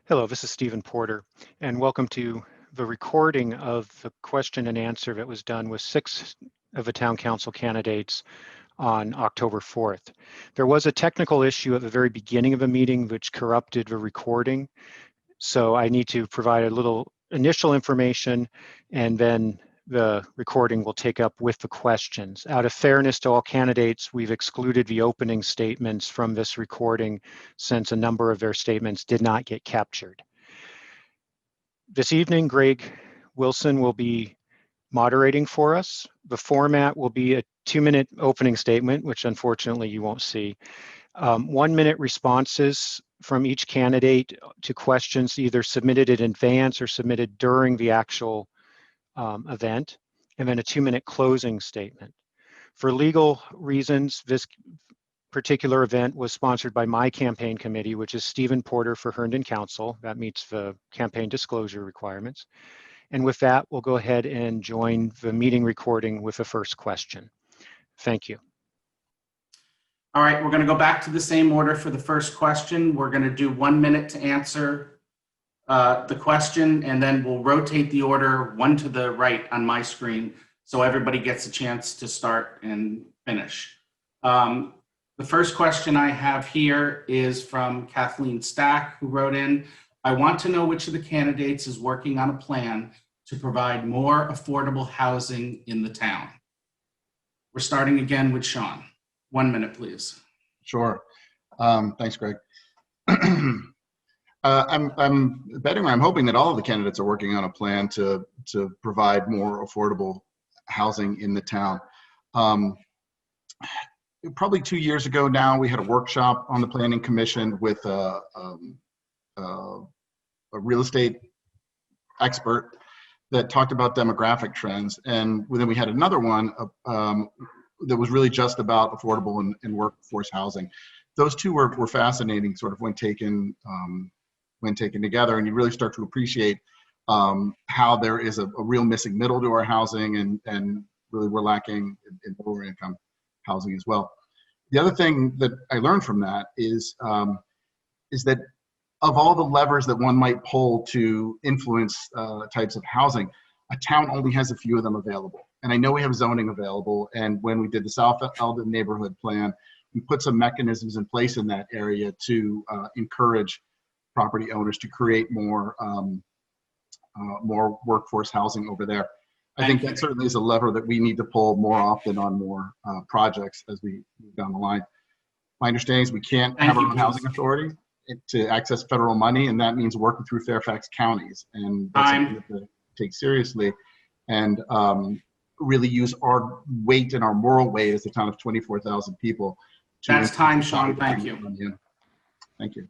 Hello, this is Stevan Porter, and welcome to the recording of the question and answer that was done with 6 of the town council candidates on October 4th. There was a technical issue at the very beginning of the meeting which corrupted the recording, so I need to provide a little initial information and then the recording will take up with the questions. Out of fairness to all candidates, we've excluded the opening statements from this recording since a number of their statements did not get captured. This evening, Greg Wilson will be moderating for us. The format will be a 2-minute opening statement, which unfortunately you won't see. 1-minute responses from each candidate to questions either submitted in advance or submitted during the actual event, and then a 2-minute closing statement. For legal reasons, this particular event was sponsored by my campaign committee, which is Stevan Porter for Herndon Council. That meets the campaign disclosure requirements. And with that, we'll go ahead and join the meeting recording with the first question. Thank you. All right, we're going to go back to the same order for the first question. We're going to do 1 minute to answer the question, and then we'll rotate the order one to the right on my screen so everybody gets a chance to start and finish. The first question I have here is from Kathleen Stack, who wrote in, I want to know which of the candidates is working on a plan to provide more affordable housing in the town. We're starting again with Sean. 1 minute, please. Sure. Thanks, Greg. I'm betting, or I'm hoping that all of the candidates are working on a plan to provide more affordable housing in the town. Probably 2 years ago now, we had a workshop on the Planning Commission with a real estate expert that talked about demographic trends. And then we had another one that was really just about affordable and workforce housing. Those two were fascinating sort of when taken together, and you really start to appreciate how there is a real missing middle to our housing, and really we're lacking in lower income housing as well. The other thing that I learned from that is that of all the levers that one might pull to influence types of housing, a town only has a few of them available. And I know we have zoning available, and when we did the South Eldon neighborhood plan, we put some mechanisms in place in that area to encourage property owners to create more workforce housing over there. I think that certainly is a lever that we need to pull more often on more projects as we move down the line. My understanding is we can't have our own housing authority to access federal money, and that means working through Fairfax counties. And that's something we have to take seriously and really use our weight and our moral weight as a town of 24,000 people. That's time, Sean. Thank you. Thank you.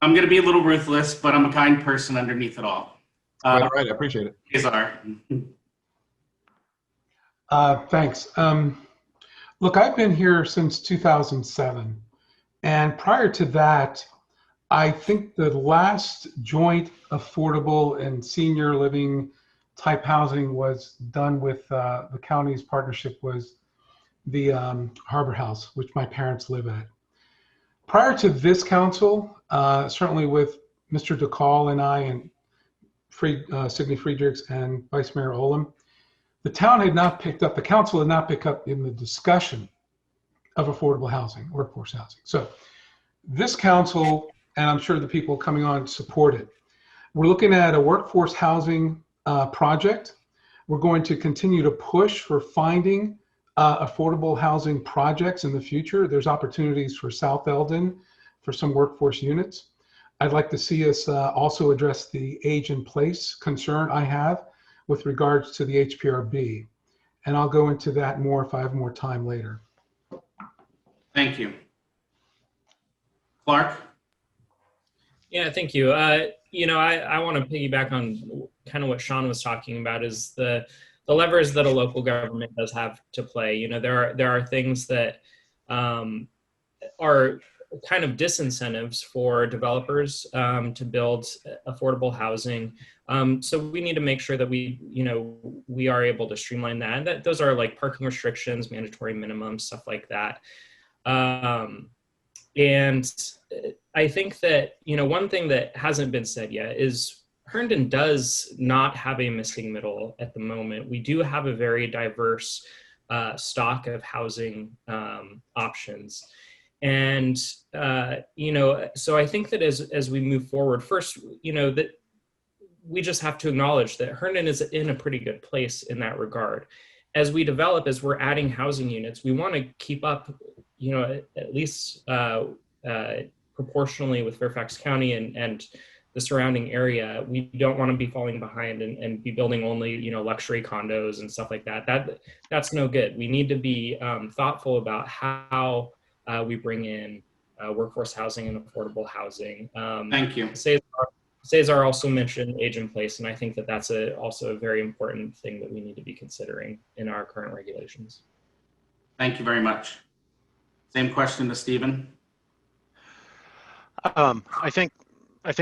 I'm going to be a little ruthless, but I'm a kind person underneath it all. All right, I appreciate it. Cesar. Thanks. Look, I've been here since 2007. And prior to that, I think the last joint affordable and senior living type housing was done with the county's partnership was the Harbor House, which my parents live at. Prior to this council, certainly with Mr. Dhakal and I and Signe Friedrichs and Vice Mayor Olam, the town had not picked up, the council had not picked up in the discussion of affordable housing, workforce housing. So this council, and I'm sure the people coming on support it. We're looking at a workforce housing project. We're going to continue to push for finding affordable housing projects in the future. There's opportunities for South Eldon for some workforce units. I'd like to see us also address the age in place concern I have with regards to the HPRB. And I'll go into that more if I have more time later. Thank you. Clark? Yeah, thank you. You know, I want to piggyback on kind of what Sean was talking about is the levers that a local government does have to play. You know, there are things that are kind of disincentives for developers to build affordable housing. So we need to make sure that we are able to streamline that. And those are like parking restrictions, mandatory minimums, stuff like that. And I think that, one thing that hasn't been said yet is Herndon does not have a missing middle at the moment. We do have a very diverse stock of housing options. And, so I think that as we move forward, first, that we just have to acknowledge that Herndon is in a pretty good place in that regard. As we develop, as we're adding housing units, we want to keep up, at least proportionally with Fairfax County and the surrounding area. We don't want to be falling behind and be building only, luxury condos and stuff like that. That's no good. We need to be thoughtful about how we bring in workforce housing and affordable housing. Thank you. Cesar also mentioned age in place, and I think that that's also a very important thing that we need to be considering in our current regulations. Thank you very much. Same question to Steven. I think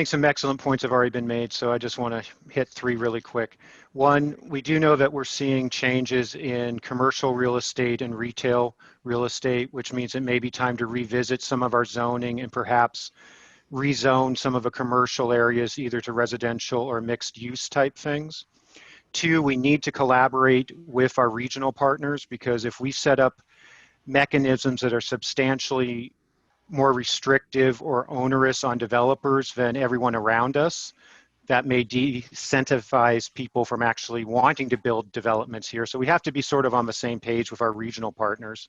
some excellent points have already been made, so I just want to hit three really quick. One, we do know that we're seeing changes in commercial real estate and retail real estate, which means it may be time to revisit some of our zoning and perhaps rezone some of the commercial areas either to residential or mixed use type things. Two, we need to collaborate with our regional partners, because if we set up mechanisms that are substantially more restrictive or onerous on developers than everyone around us, that may de-incentivize people from actually wanting to build developments here. So we have to be sort of on the same page with our regional partners.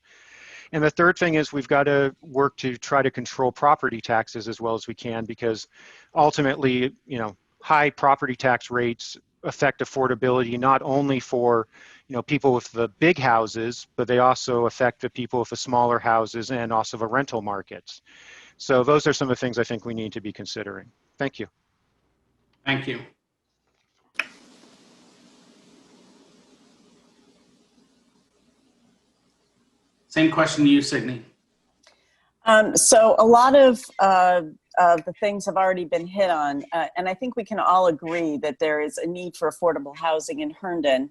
And the third thing is we've got to work to try to control property taxes as well as we can, because ultimately, high property tax rates affect affordability not only for people with the big houses, but they also affect the people with the smaller houses and also the rental markets. So those are some of the things I think we need to be considering. Thank you. Thank you. Same question to you, Signe. So a lot of the things have already been hit on, and I think we can all agree that there is a need for affordable housing in Herndon.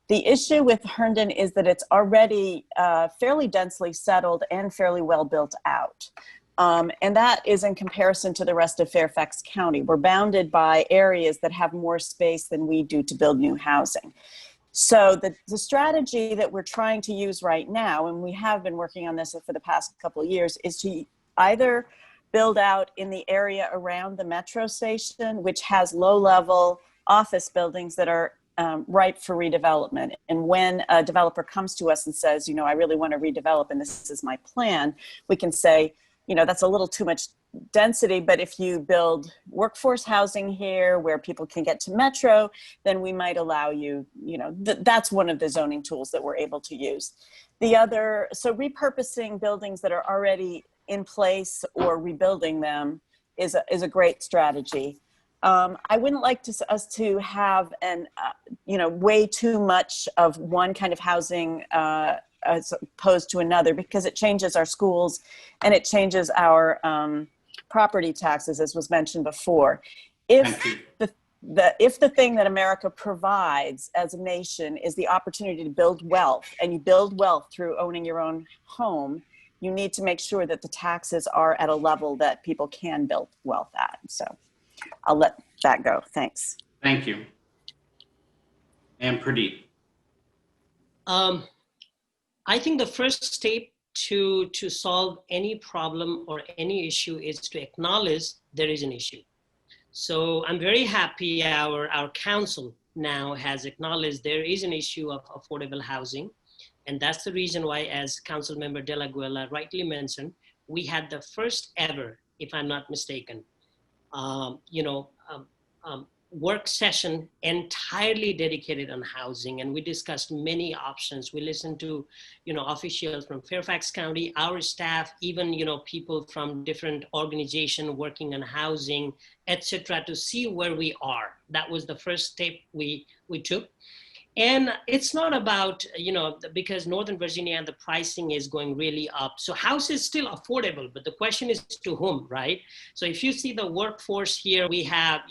The issue with Herndon is that it's already fairly densely settled and fairly well built out. And that is in comparison to the rest of Fairfax County. We're bounded by areas that have more space than we do to build new housing. So the strategy that we're trying to use right now, and we have been working on this for the past couple of years, is to either build out in the area around the metro station, which has low-level office buildings that are ripe for redevelopment. And when a developer comes to us and says, I really want to redevelop and this is my plan, we can say, that's a little too much density, but if you build workforce housing here where people can get to metro, then we might allow you, that's one of the zoning tools that we're able to use. The other, so repurposing buildings that are already in place or rebuilding them is a great strategy. I wouldn't like us to have way too much of one kind of housing as opposed to another, because it changes our schools and it changes our property taxes, as was mentioned before. If the thing that America provides as a nation is the opportunity to build wealth, and you build wealth through owning your own home, you need to make sure that the taxes are at a level that people can build wealth at. So I'll let that go. Thanks. Thank you. And Pradip. I think the first step to solve any problem or any issue is to acknowledge there is an issue. So I'm very happy our council now has acknowledged there is an issue of affordable housing. And that's the reason why, as Council Member Del Aguila rightly mentioned, we had the first ever, if I'm not mistaken, work session entirely dedicated on housing, and we discussed many options. We listened to, officials from Fairfax County, our staff, even, people from different organizations working on housing, etc., to see where we are. That was the first step we took. And it's not about, because Northern Virginia, the pricing is going really up. So house is still affordable, but the question is to whom, right? So if you see the workforce here, we have,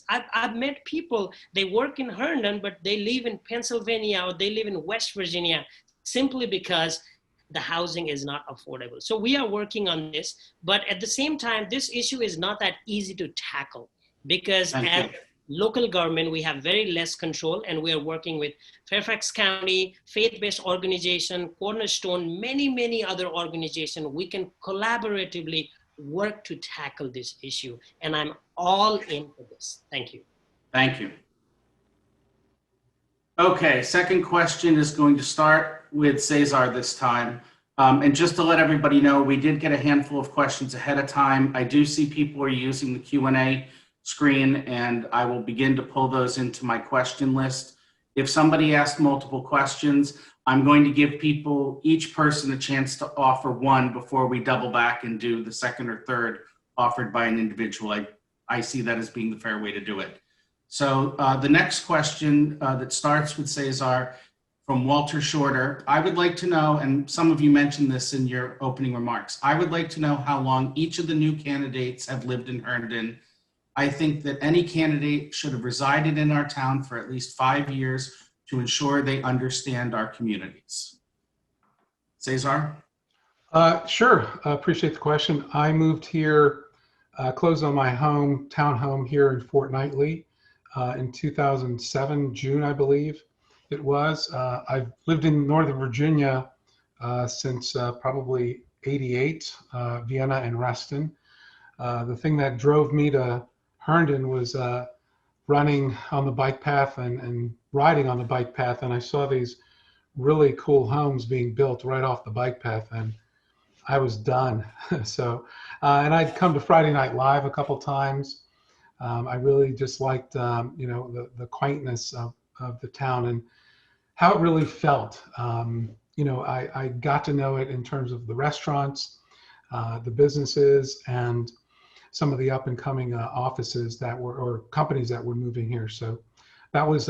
I've met people, they work in Herndon, but they live in Pennsylvania or they live in West Virginia simply because the housing is not affordable. So we are working on this, but at the same time, this issue is not that easy to tackle because as local government, we have very less control, and we are working with Fairfax County, faith-based organization, Cornerstone, many other organizations. We can collaboratively work to tackle this issue, and I'm all in for this. Thank you. Thank you. Okay, second question is going to start with Cesar this time. And just to let everybody know, we did get a handful of questions ahead of time. I do see people are using the Q&A screen, and I will begin to pull those into my question list. If somebody asked multiple questions, I'm going to give people, each person, a chance to offer one before we double back and do the second or third offered by an individual. I see that as being the fair way to do it. So the next question that starts with Cesar from Walter Shorter. I would like to know, and some of you mentioned this in your opening remarks, I would like to know how long each of the new candidates have lived in Herndon. I think that any candidate should have resided in our town for at least 5 years to ensure they understand our communities. Cesar? Sure, appreciate the question. I moved here, closed on my townhome here in Fortnightly in 2007, June, I believe it was. I've lived in Northern Virginia since probably '88, Vienna and Reston. The thing that drove me to Herndon was running on the bike path and riding on the bike path, and I saw these really cool homes being built right off the bike path, and I was done. So, and I'd come to Friday Night Live a couple times. I really just liked, you know, the quaintness of the town and how it really felt. You know, I got to know it in terms of the restaurants, the businesses, and some of the up and coming offices that were, or companies that were moving here. So that was,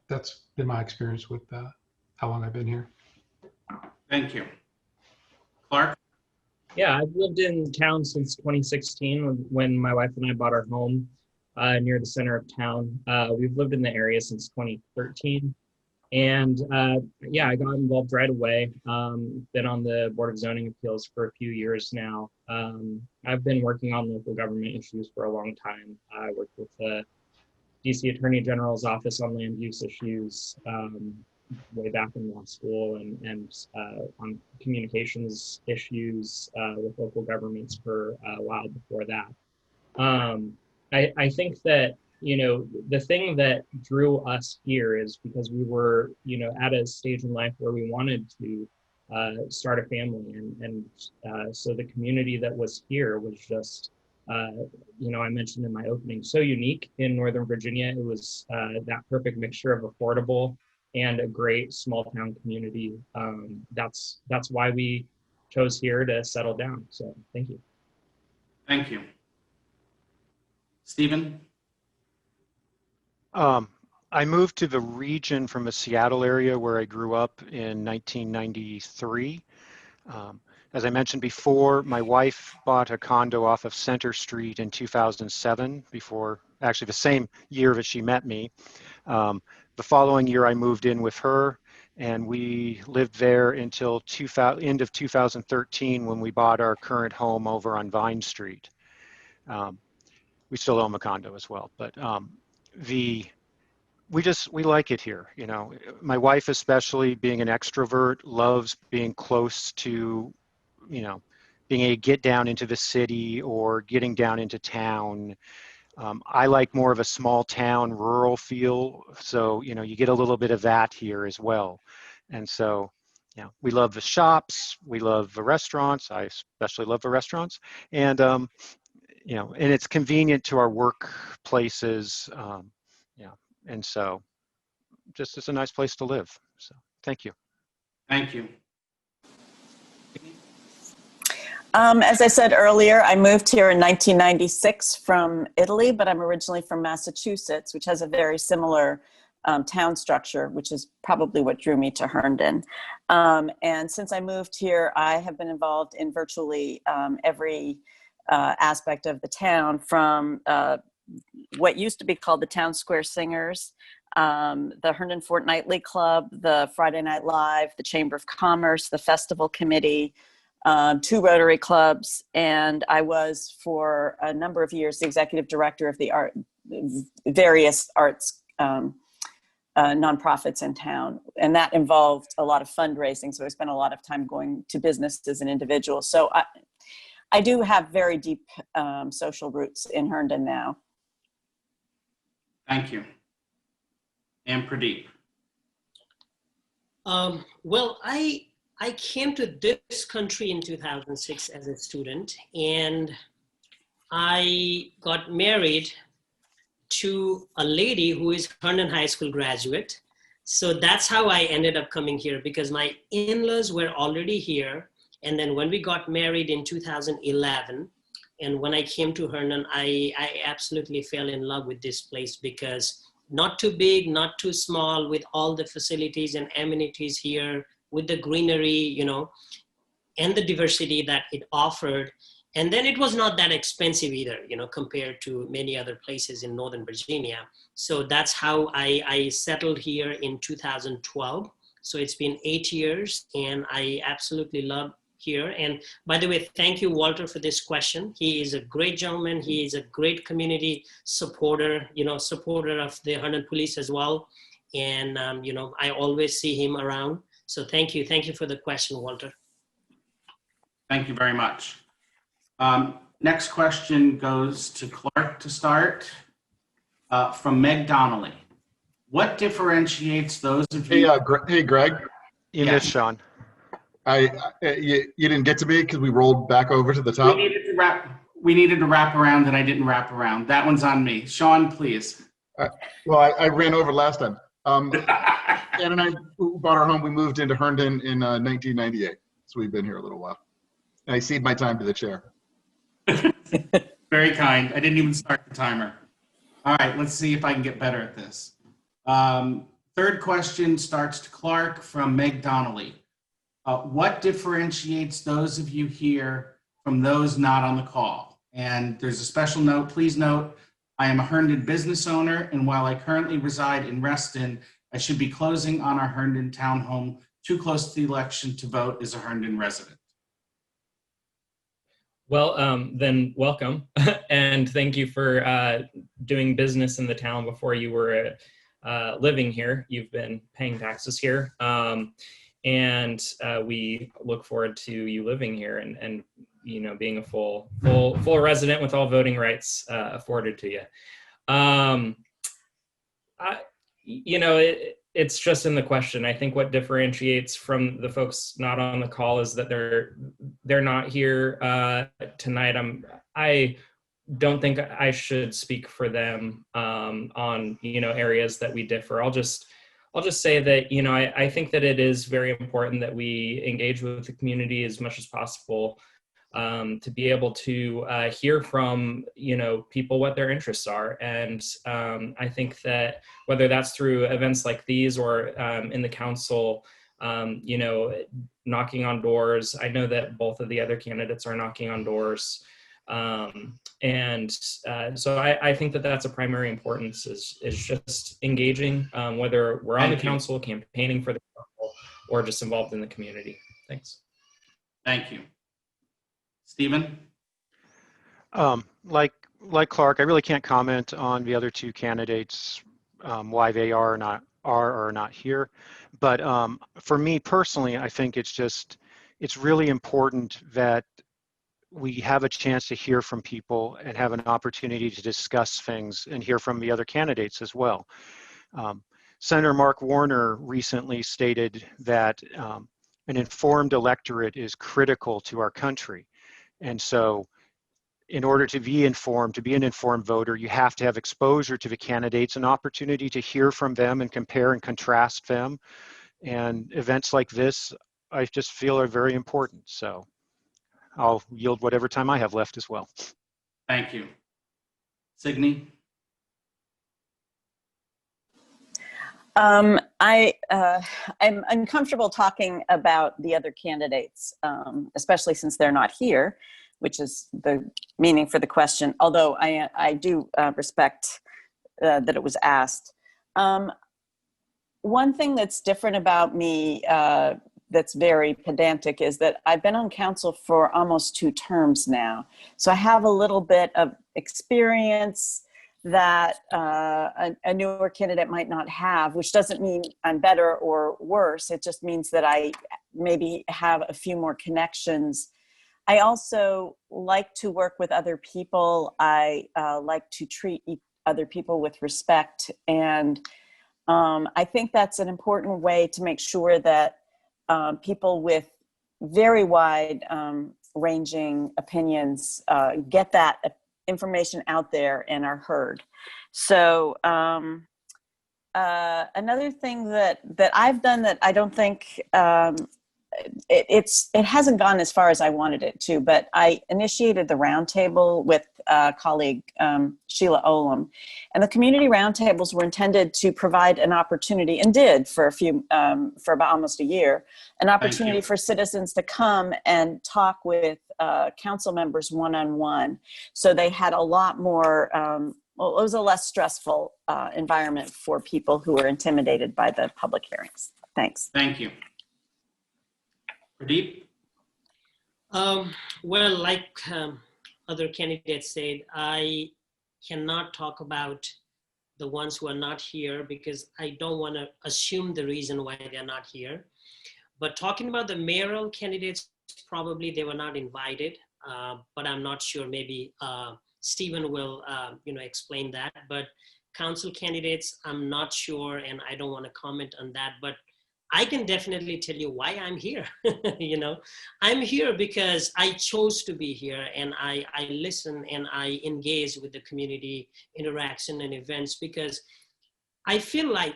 that's been my experience with how long I've been here. Thank you. Clark? Yeah, I've lived in town since 2016 when my wife and I bought our home near the center of town. We've lived in the area since 2013. And yeah, I got involved right away. Been on the Board of Zoning Appeals for a few years now. I've been working on local government issues for a long time. I worked with the DC Attorney General's Office on land use issues way back in law school, and on communications issues with local governments for a while before that. I think that, you know, the thing that drew us here is because we were, you know, at a stage in life where we wanted to start a family, and so the community that was here was just, you know, I mentioned in my opening, so unique in Northern Virginia. It was that perfect mixture of affordable and a great small town community. That's why we chose here to settle down. So thank you. Thank you. Steven? I moved to the region from the Seattle area where I grew up in 1993. As I mentioned before, my wife bought a condo off of Center Street in 2007, before, actually the same year that she met me. The following year I moved in with her, and we lived there until end of 2013 when we bought our current home over on Vine Street. We still own the condo as well, but we like it here. You know, my wife, especially being an extrovert, loves being close to, you know, being able to get down into the city or getting down into town. I like more of a small town, rural feel. So, you know, you get a little bit of that here as well. And so, you know, we love the shops, we love the restaurants. I especially love the restaurants. And, you know, and it's convenient to our workplaces. Yeah. And so just it's a nice place to live. So thank you. Thank you. As I said earlier, I moved here in 1996 from Italy, but I'm originally from Massachusetts, which has a very similar town structure, which is probably what drew me to Herndon. And since I moved here, I have been involved in virtually every aspect of the town, from what used to be called the Town Square Singers, the Herndon Fortnightly Club, the Friday Night Live, the Chamber of Commerce, the Festival Committee, 2 Rotary clubs, and I was for a number of years the executive director of the various arts nonprofits in town, and that involved a lot of fundraising. So I spent a lot of time going to businesses and individuals. So I do have very deep social roots in Herndon now. Thank you. And Pradip. Well, I came to this country in 2006 as a student, and I got married to a lady who is Herndon High School graduate. So that's how I ended up coming here, because my in-laws were already here. And then when we got married in 2011, and when I came to Herndon, I absolutely fell in love with this place, because not too big, not too small, with all the facilities and amenities here, with the greenery, you know, and the diversity that it offered. And then it was not that expensive either, you know, compared to many other places in Northern Virginia. So that's how I settled here in 2012. So it's been 8 years, and I absolutely love here. And by the way, thank you, Walter, for this question. He is a great gentleman. He is a great community supporter, you know, supporter of the Herndon Police as well. And, you know, I always see him around. So thank you. Thank you for the question, Walter. Thank you very much. Next question goes to Clark to start, from Meg Donnelly. What differentiates those of you? Hey, Greg. You Yeah. missed Sean. You didn't get to me because we rolled back over to the top. We needed to wrap around, and I didn't wrap around. That one's on me. Sean, please. Well, I ran over last time. Ann and I bought our home. We moved into Herndon in 1998, so we've been here a little while. And I cede my time to the chair. Very kind. I didn't even start the timer. All right, let's see if I can get better at this. Third question starts to Clark from Meg Donnelly. What differentiates those of you here from those not on the call? And there's a special note. Please note, I am a Herndon business owner, and while I currently reside in Reston, I should be closing on our Herndon townhome too close to the election to vote as a Herndon resident. Well, then welcome, and thank you for doing business in the town before you were living here. You've been paying taxes here, and we look forward to you living here and you know, being a full resident with all voting rights afforded to you. You know, it's just in the question. I think what differentiates from the folks not on the call is that they're not here tonight. I don't think I should speak for them on, you know, areas that we differ. I'll just say that, you know, I think that it is very important that we engage with the community as much as possible, to be able to hear from, you know, people what their interests are. And I think that whether that's through events like these or in the council, you know, knocking on doors. I know that both of the other candidates are knocking on doors. So I think that that's a primary importance is just engaging, whether we're on the council, campaigning for the council, or just involved in the community. Thanks. Thank you. Steven? Like Clark, I really can't comment on the other two candidates, why they are or not here. But for me personally, I think it's really important that we have a chance to hear from people and have an opportunity to discuss things and hear from the other candidates as well. Senator Mark Warner recently stated that an informed electorate is critical to our country. And so in order to be informed, to be an informed voter, you have to have exposure to the candidates, an opportunity to hear from them and compare and contrast them. And events like this, I just feel are very important. So I'll yield whatever time I have left as well. Thank you. Signe? I'm uncomfortable talking about the other candidates, especially since they're not here, which is the meaning for the question, although I do respect that it was asked. one thing that's different about me that's very pedantic is that I've been on council for almost 2 terms now. So I have a little bit of experience that a newer candidate might not have, which doesn't mean I'm better or worse. It just means that I maybe have a few more connections. I also like to work with other people. I like to treat other people with respect. And I think that's an important way to make sure that people with very wide ranging opinions get that information out there and are heard. So another thing that I've done that I don't think it hasn't gone as far as I wanted it to, but I initiated the roundtable with colleague Sheila Olam, and the community roundtables were intended to provide an opportunity, and did for for about almost a year, an opportunity for citizens to come and talk with council members one-on-one. So they had a lot more, well, it was a less stressful environment for people who were intimidated by the public hearings. Thanks. Thank you. Pradip? Well, like other candidates said, I cannot talk about the ones who are not here because I don't want to assume the reason why they're not here. But talking about the mayoral candidates, probably they were not invited, but I'm not sure. Maybe Steven will, explain that. But council candidates, I'm not sure, and I don't want to comment on that. But I can definitely tell you why I'm here. I'm here because I chose to be here, and I listen and I engage with the community interaction and events because I feel like,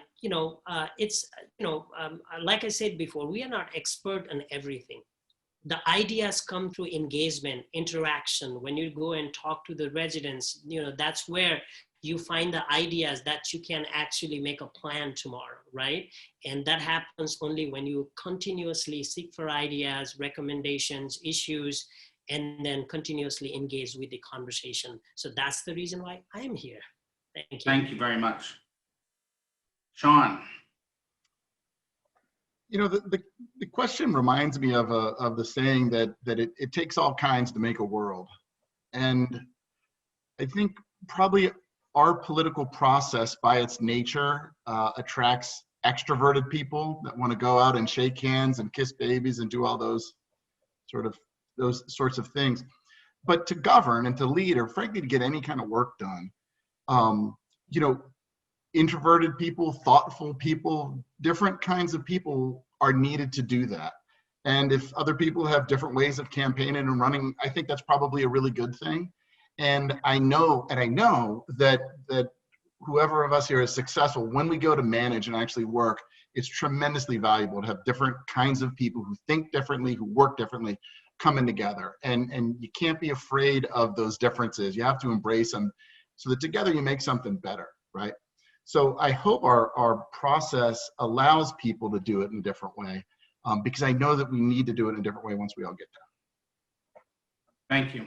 like I said before, we are not expert on everything. The ideas come through engagement, interaction. When you go and talk to the residents, that's where you find the ideas that you can actually make a plan tomorrow, right? And that happens only when you continuously seek for ideas, recommendations, issues, and then continuously engage with the conversation. So that's the reason why I'm here. Thank you. Thank you very much. Sean? The question reminds me of the saying that it takes all kinds to make a world. And I think probably our political process by its nature attracts extroverted people that want to go out and shake hands and kiss babies and do all those sorts of things. But to govern and to lead, or frankly to get any kind of work done, introverted people, thoughtful people, different kinds of people are needed to do that. And if other people have different ways of campaigning and running, I think that's probably a really good thing. And I know that whoever of us here is successful, when we go to manage and actually work, it's tremendously valuable to have different kinds of people who think differently, who work differently, coming together. And you can't be afraid of those differences. You have to embrace them so that together you make something better, right? So I hope our process allows people to do it in a different way, because I know that we need to do it in a different way once we all get there. Thank you.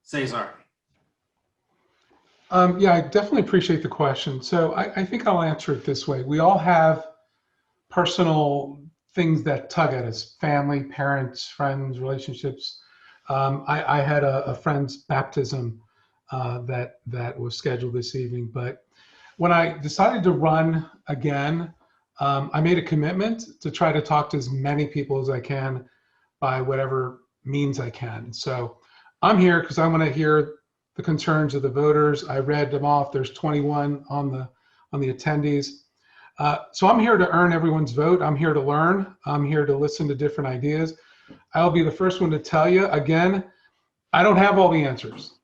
Cesar. Yeah, I definitely appreciate the question. So I think I'll answer it this way. We all have personal things that tug at us: family, parents, friends, relationships. I had a friend's baptism that was scheduled this evening, but when I decided to run again, I made a commitment to try to talk to as many people as I can by whatever means I can. So I'm here because I want to hear the concerns of the voters. I read them off. There's 21 on the attendees. So I'm here to earn everyone's vote. I'm here to learn. I'm here to listen to different ideas. I'll be the first one to tell you, again, I don't have all the answers.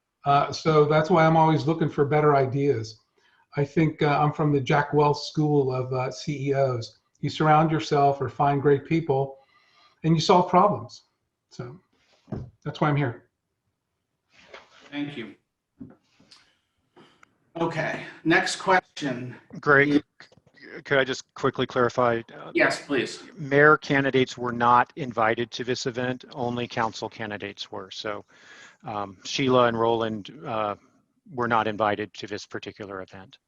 So that's why I'm always looking for better ideas. I think I'm from the Jack Welch school of CEOs. You surround yourself or find great people and you solve problems. So that's why I'm here. Thank you. Okay, next question. Greg, could I just quickly clarify? Yes, please. Mayor candidates were not invited to this event, only council candidates were. So Sheila and Roland were not invited to this particular event.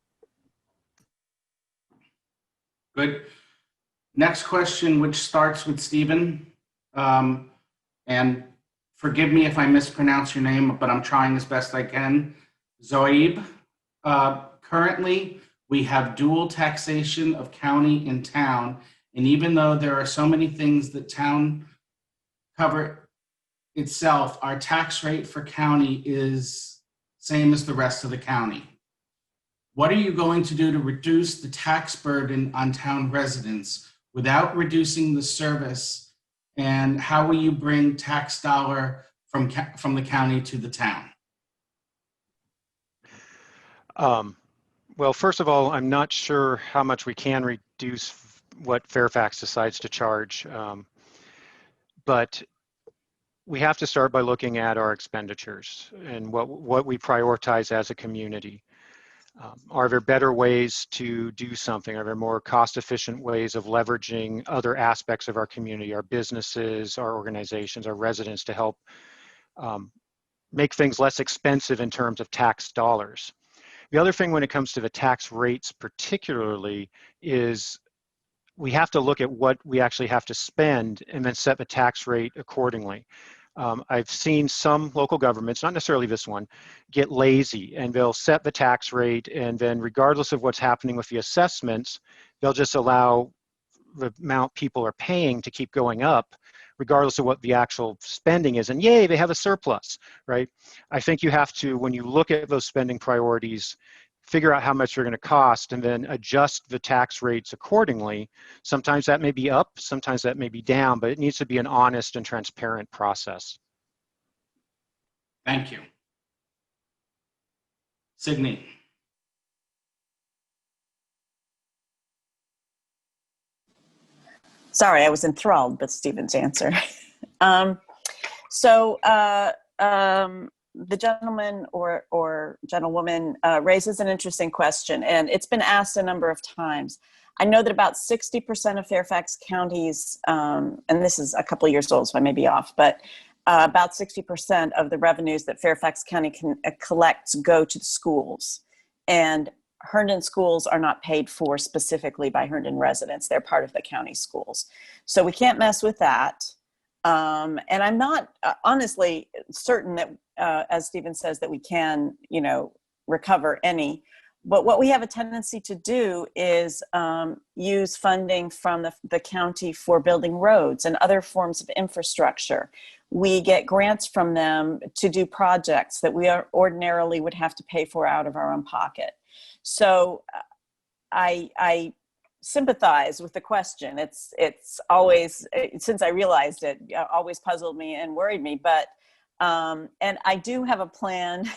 Good. Next question, which starts with Steven. And forgive me if I mispronounce your name, but I'm trying as best I can. Zoib. Currently, we have dual taxation of county and town. And even though there are so many things that town cover itself, our tax rate for county is same as the rest of the county. What are you going to do to reduce the tax burden on town residents without reducing the service? And how will you bring tax dollar from the county to the town? Well, first of all, I'm not sure how much we can reduce what Fairfax decides to charge, but we have to start by looking at our expenditures and what we prioritize as a community. Are there better ways to do something? Are there more cost-efficient ways of leveraging other aspects of our community, our businesses, our organizations, our residents, to help make things less expensive in terms of tax dollars? The other thing when it comes to the tax rates particularly is we have to look at what we actually have to spend and then set the tax rate accordingly. I've seen some local governments, not necessarily this one, get lazy, and they'll set the tax rate, and then regardless of what's happening with the assessments, they'll just allow the amount people are paying to keep going up regardless of what the actual spending is, and yay, they have a surplus, right? I think you have to, when you look at those spending priorities, figure out how much they're going to cost and then adjust the tax rates accordingly. Sometimes that may be up, sometimes that may be down, but it needs to be an honest and transparent process. Thank you. Signe. Sorry, I was enthralled with Steven's answer. The gentleman or gentlewoman raises an interesting question, and it's been asked a number of times. I know that about 60% of Fairfax counties, and this is a couple of years old, so I may be off, but about 60% of the revenues that Fairfax County collects go to the schools. And Herndon schools are not paid for specifically by Herndon residents. They're part of the county schools. So we can't mess with that. And I'm not honestly certain that, as Steven says, that we can, recover any. But what we have a tendency to do is use funding from the county for building roads and other forms of infrastructure. We get grants from them to do projects that we ordinarily would have to pay for out of our own pocket. So I sympathize with the question. It's always, since I realized it, always puzzled me and worried me. But and I do have a plan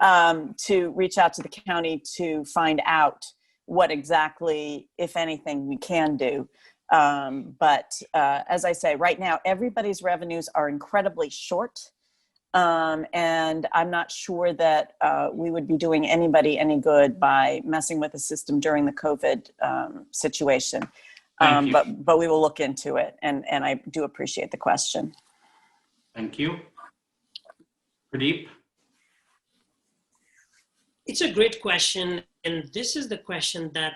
to reach out to the county to find out what exactly, if anything, we can do. But as I say, right now, everybody's revenues are incredibly short. And I'm not sure that we would be doing anybody any good by messing with the system during the COVID situation. But we will look into it, and I do appreciate the question. Thank you. Pradip? It's a great question, and this is the question that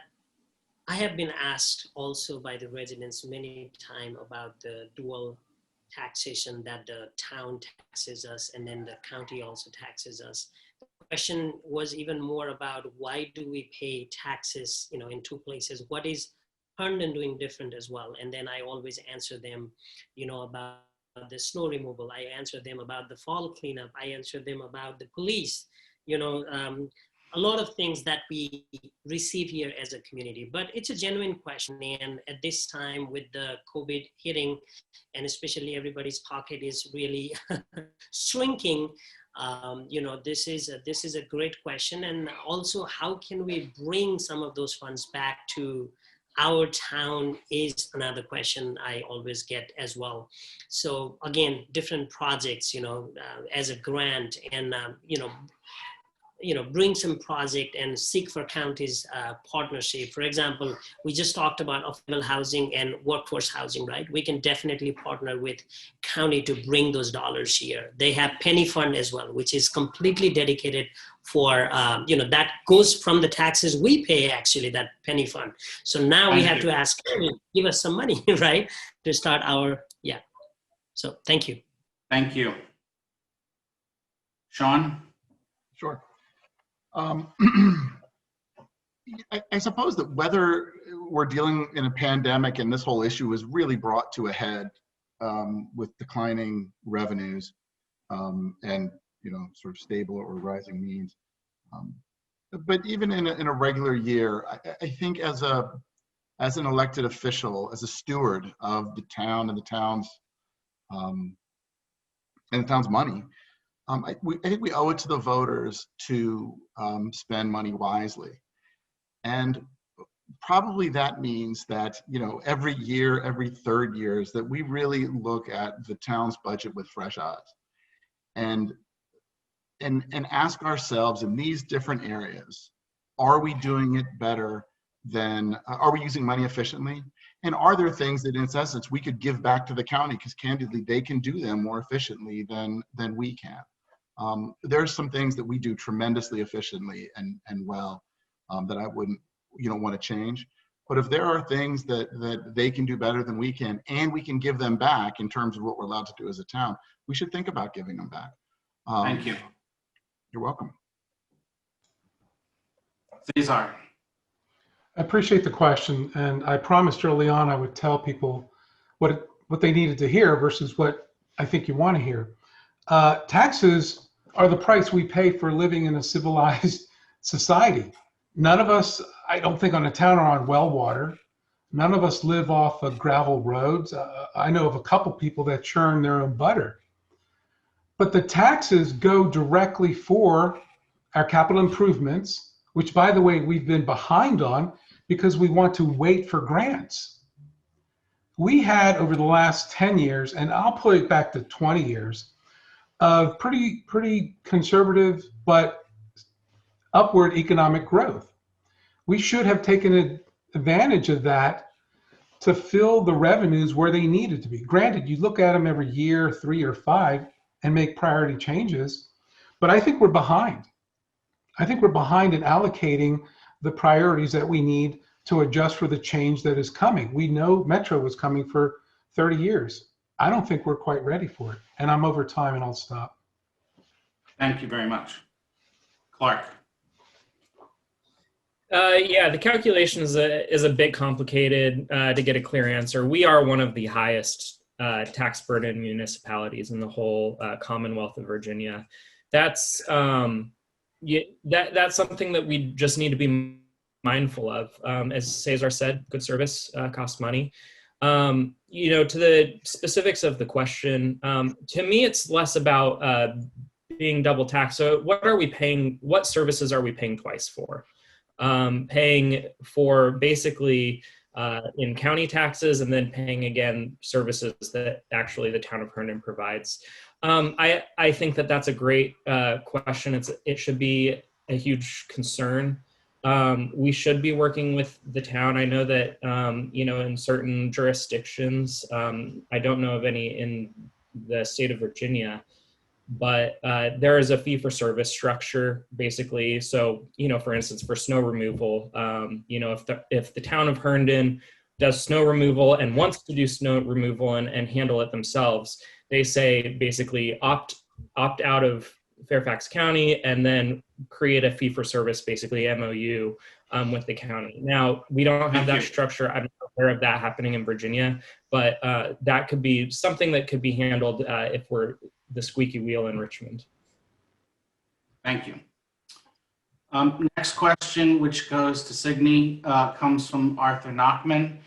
I have been asked also by the residents many times about the dual taxation that the town taxes us and then the county also taxes us. The question was even more about why do we pay taxes, in two places? What is Herndon doing different as well? And then I always answer them, about the snow removal. I answer them about the fall cleanup. I answer them about the police, a lot of things that we receive here as a community. But it's a genuine question, and at this time with the COVID hitting, and especially everybody's pocket is really shrinking, this is a great question. And also, how can we bring some of those funds back to our town is another question I always get as well. So again, different projects, as a grant, and bring some project and seek for counties partnership. For example, we just talked about affordable housing and workforce housing, right? We can definitely partner with county to bring those dollars here. They have penny fund as well, which is completely dedicated for, that goes from the taxes we pay, actually, that penny fund. So now we have to ask, give us some money, right? To start our, So thank you. Thank you. Sean? Sure. I suppose that whether we're dealing in a pandemic and this whole issue is really brought to a head with declining revenues and sort of stable or rising means. But even in a regular year, I think as an elected official, as a steward of the town and the town's money, I think we owe it to the voters to spend money wisely. And probably that means that, every year, every third years, that we really look at the town's budget with fresh eyes and ask ourselves in these different areas, are we doing it better than, are we using money efficiently? And are there things that in essence we could give back to the county, because candidly, they can do them more efficiently than we can. There's some things that we do tremendously efficiently and well that I wouldn't, want to change. But if there are things that they can do better than we can, and we can give them back in terms of what we're allowed to do as a town, we should think about giving them back. Thank you. You're welcome. Cesar. I appreciate the question, and I promised early on I would tell people what they needed to hear versus what I think you want to hear. Taxes are the price we pay for living in a civilized society. None of us, I don't think, on a town are on well water. None of us live off of gravel roads. I know of a couple people that churn their own butter. But the taxes go directly for our capital improvements, which, by the way, we've been behind on because we want to wait for grants. We had, over the last 10 years, and I'll put it back to 20 years, of pretty conservative but upward economic growth. We should have taken advantage of that to fill the revenues where they needed to be. Granted, you look at them every year, 3 or 5, and make priority changes, but I think we're behind. I think we're behind in allocating the priorities that we need to adjust for the change that is coming. We know Metro was coming for 30 years. I don't think we're quite ready for it. And I'm over time and I'll stop. Thank you very much. Clark. The calculation is a bit complicated to get a clear answer. We are one of the highest tax burden municipalities in the whole Commonwealth of Virginia. That's that's something that we just need to be mindful of. As Cesar said, good service costs money. To the specifics of the question, to me, it's less about being double taxed. So what are we paying? What services are we paying twice for? Paying for basically in county taxes and then paying again services that actually the town of Herndon provides. I think that that's a great question. It should be a huge concern. We should be working with the town. I know that, in certain jurisdictions, I don't know of any in the state of Virginia, but there is a fee for service structure basically. So, for instance, for snow removal, if the town of Herndon does snow removal and wants to do snow removal and handle it themselves, they say basically opt out of Fairfax County and then create a fee for service, basically MOU with the county. Now, we don't have that structure. I'm not aware of that happening in Virginia, but that could be something that could be handled if we're the squeaky wheel in Richmond. Thank you. Next question, which goes to Signe, comes from Arthur Nachman.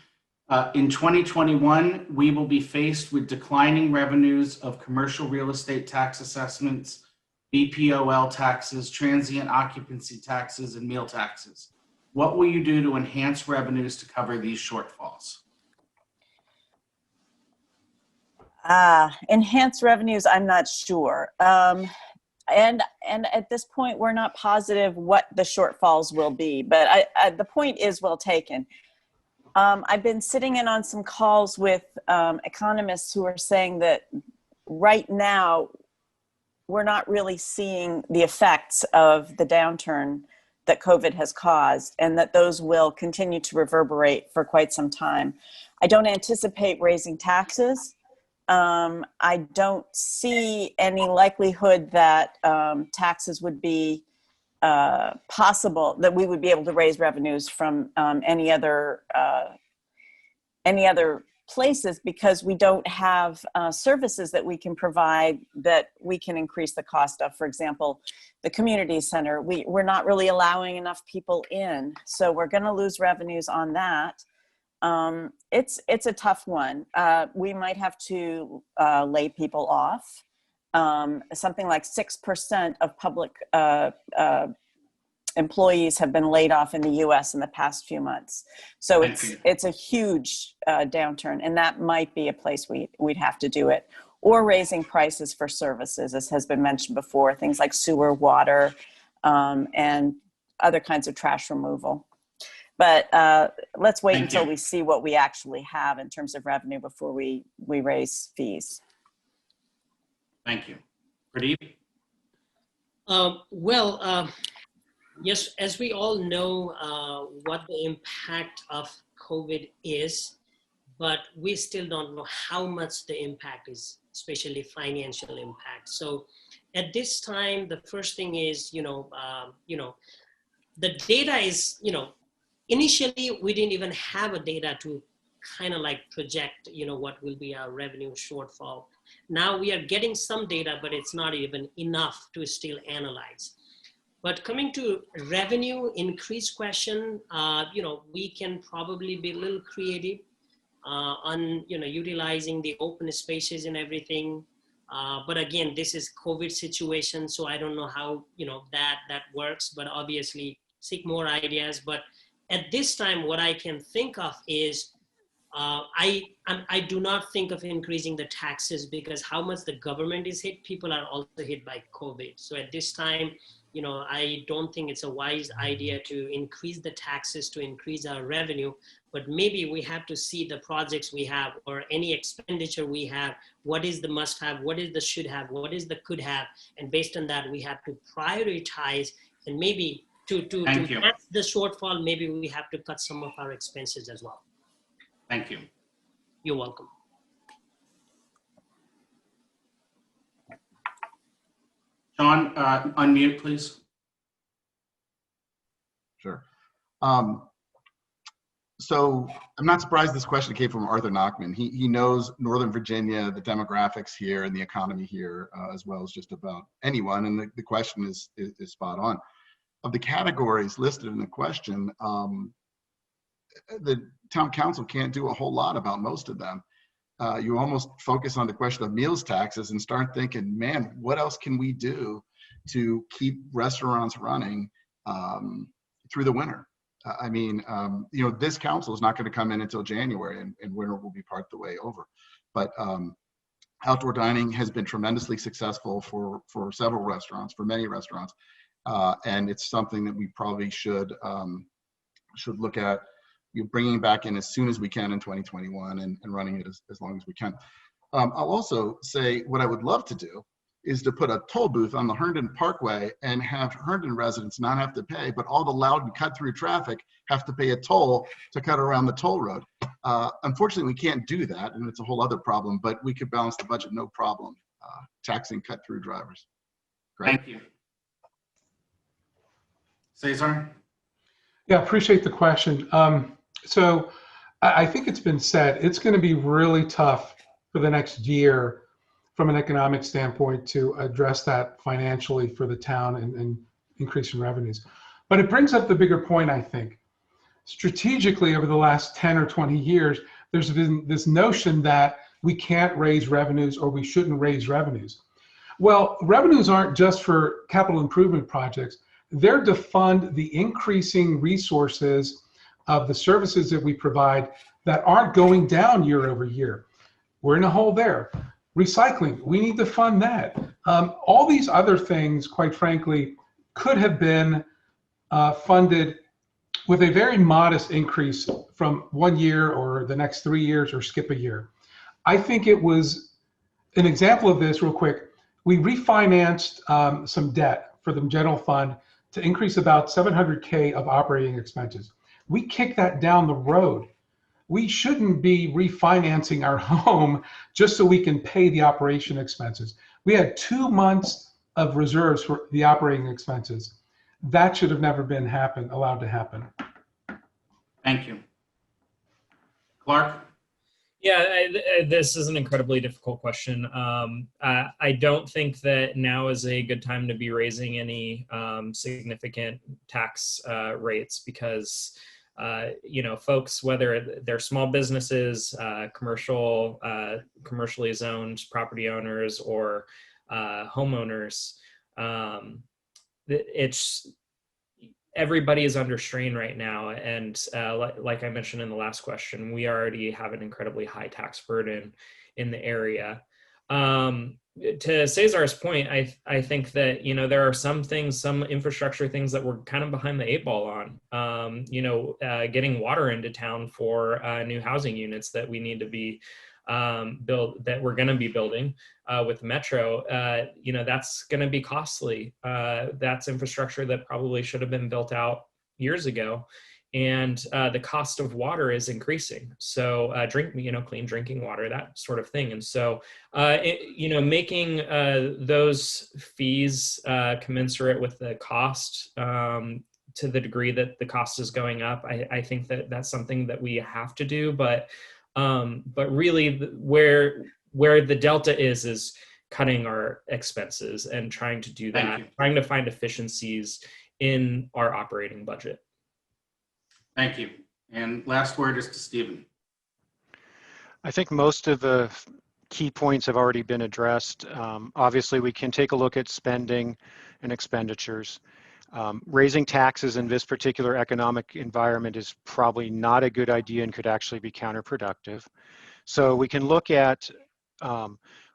In 2021, we will be faced with declining revenues of commercial real estate tax assessments, BPOL taxes, transient occupancy taxes, and meal taxes. What will you do to enhance revenues to cover these shortfalls? Enhance revenues, I'm not sure. And at this point, we're not positive what the shortfalls will be, but the point is well taken. I've been sitting in on some calls with economists who are saying that right now, we're not really seeing the effects of the downturn that COVID has caused, and that those will continue to reverberate for quite some time. I don't anticipate raising taxes. I don't see any likelihood that taxes would be possible, that we would be able to raise revenues from any other places, because we don't have services that we can provide that we can increase the cost of. For example, the community center, we're not really allowing enough people in, so we're going to lose revenues on that. It's a tough one. We might have to lay people off. Something like 6% of public employees have been laid off in the U.S. in the past few months. So it's a huge downturn, and that might be a place we'd have to do it. Or raising prices for services, as has been mentioned before, things like sewer, water, and other kinds of trash removal. But let's wait until we see what we actually have in terms of revenue before we raise fees. Thank you. Pradip? Yes, as we all know what the impact of COVID is, but we still don't know how much the impact is, especially financial impact. So at this time, the first thing is, the data is, initially we didn't even have a data to kind of like project, what will be our revenue shortfall. Now we are getting some data, but it's not even enough to still analyze. But coming to revenue increase question, we can probably be a little creative on, utilizing the open spaces and everything. But again, this is COVID situation, so I don't know how, that works, but obviously seek more ideas. But at this time, what I can think of is, I do not think of increasing the taxes, because how much the government is hit, people are also hit by COVID. So at this time, I don't think it's a wise idea to increase the taxes to increase our revenue, but maybe we have to see the projects we have or any expenditure we have, what is the must have, what is the should have, what is the could have, and based on that, we have to prioritize, and maybe to match the shortfall, maybe we have to cut some of our expenses as well. Thank you. You're welcome. Sean, unmute, please. Sure. So I'm not surprised this question came from Arthur Nachman. He knows Northern Virginia, the demographics here and the economy here, as well as just about anyone. And the question is spot on. Of the categories listed in the question, the town council can't do a whole lot about most of them. You almost focus on the question of meals taxes and start thinking, man, what else can we do to keep restaurants running through the winter? This council is not going to come in until January, and winter will be part of the way over. But outdoor dining has been tremendously successful for several restaurants, for many restaurants, and it's something that we probably should look at. Bringing back in as soon as we can in 2021 and running it as long as we can. I'll also say what I would love to do is to put a toll booth on the Herndon Parkway and have Herndon residents not have to pay, but all the loud and cut through traffic have to pay a toll to cut around the toll road. Unfortunately, we can't do that, and it's a whole other problem, but we could balance the budget no problem, taxing cut through drivers. Great. Thank you. Cesar? Yeah, appreciate the question. So I think it's been said, it's going to be really tough for the next year from an economic standpoint to address that financially for the town and increase in revenues. But it brings up the bigger point, I think. Strategically, over the last 10 or 20 years, there's been this notion that we can't raise revenues or we shouldn't raise revenues. Well, revenues aren't just for capital improvement projects. They're to fund the increasing resources of the services that we provide that aren't going down year over year. We're in a hole there. Recycling, we need to fund that. All these other things, quite frankly, could have been funded with a very modest increase from 1 year or the next 3 years, or skip a year. I think it was an example of this real quick. We refinanced some debt for the general fund to increase about $700K of operating expenses. We kicked that down the road. We shouldn't be refinancing our home just so we can pay the operation expenses. We had 2 months of reserves for the operating expenses. That should have never been allowed to happen. Thank you. Clark? Yeah, this is an incredibly difficult question. I don't think that now is a good time to be raising any significant tax rates because, folks, whether they're small businesses, commercially zoned property owners, or homeowners, everybody is under strain right now. And like I mentioned in the last question, we already have an incredibly high tax burden in the area. To Cesar's point, I think that, there are some things, some infrastructure things that we're kind of behind the 8 ball on, getting water into town for new housing units that we need to be that we're going to be building with Metro. That's going to be clean. That's infrastructure that probably should have been built out years ago, and the cost of water is increasing. So clean drinking water, that sort of thing. And so making those fees commensurate with the cost, to the degree that the cost is going up, I think that that's something that we have to do. But really, where the delta is cutting our expenses and trying to do that, trying to find efficiencies in our operating budget. Thank you. And last word is to Stevan. I think most of the key points have already been addressed. Obviously, we can take a look at spending and expenditures. Raising taxes in this particular economic environment is probably not a good idea and could actually be counterproductive. So we can look at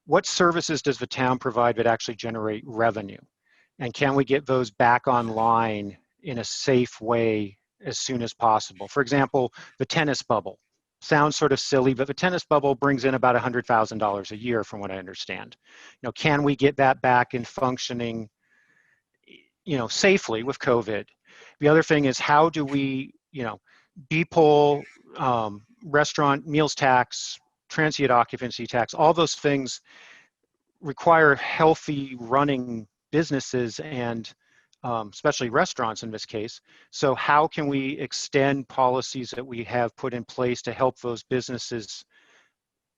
what services does the town provide that actually generate revenue? And can we get those back online in a safe way as soon as possible? For example, the tennis bubble. Sounds sort of silly, but the tennis bubble brings in about $100,000 a year from what I understand. Can we get that back in functioning safely with COVID? The other thing is, how do we, BPOL, restaurant meals tax, transient occupancy tax, all those things require healthy running businesses and especially restaurants in this case. So how can we extend policies that we have put in place to help those businesses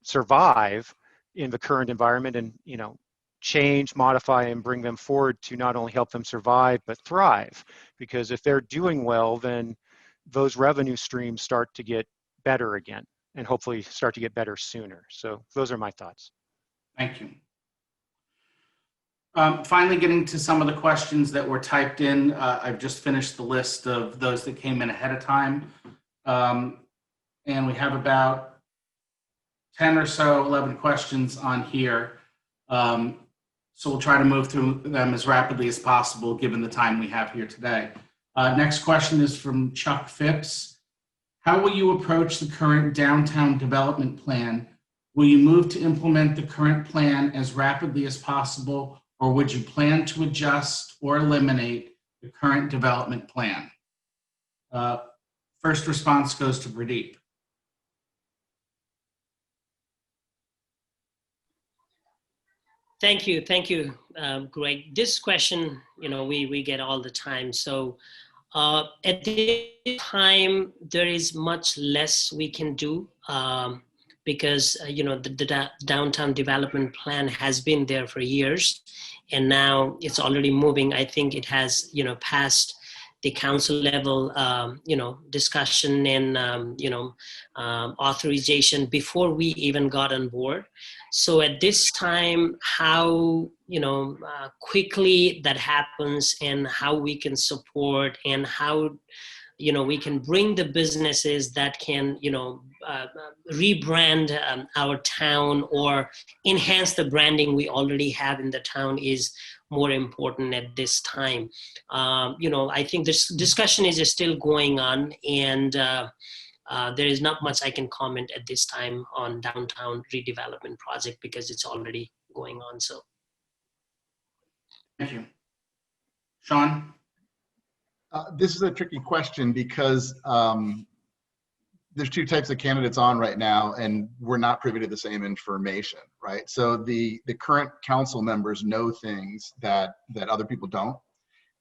survive in the current environment and, change, modify, and bring them forward to not only help them survive, but thrive? Because if they're doing well, then those revenue streams start to get better again and hopefully start to get better sooner. So those are my thoughts. Thank you. Finally, getting to some of the questions that were typed in. I've just finished the list of those that came in ahead of time. And we have about 10 or so, 11 questions on here. So we'll try to move through them as rapidly as possible given the time we have here today. Next question is from Chuck Phipps. How will you approach the current downtown development plan? Will you move to implement the current plan as rapidly as possible, or would you plan to adjust or eliminate the current development plan? First response goes to Pradip. Thank you, Greg. This question, we get all the time. So at this time, there is much less we can do because, the downtown development plan has been there for years, and now it's already moving. I think it has, passed the council level, discussion and, authorization before we even got on board. So at this time, how, quickly that happens and how we can support and how we can bring the businesses that can, rebrand our town or enhance the branding we already have in the town is more important at this time. I think this discussion is still going on, and there is not much I can comment at this time on downtown redevelopment project because it's already going on. So. Thank you. Sean? This is a tricky question because there's two types of candidates on right now, and we're not privy to the same information, right? So the current council members know things that other people don't,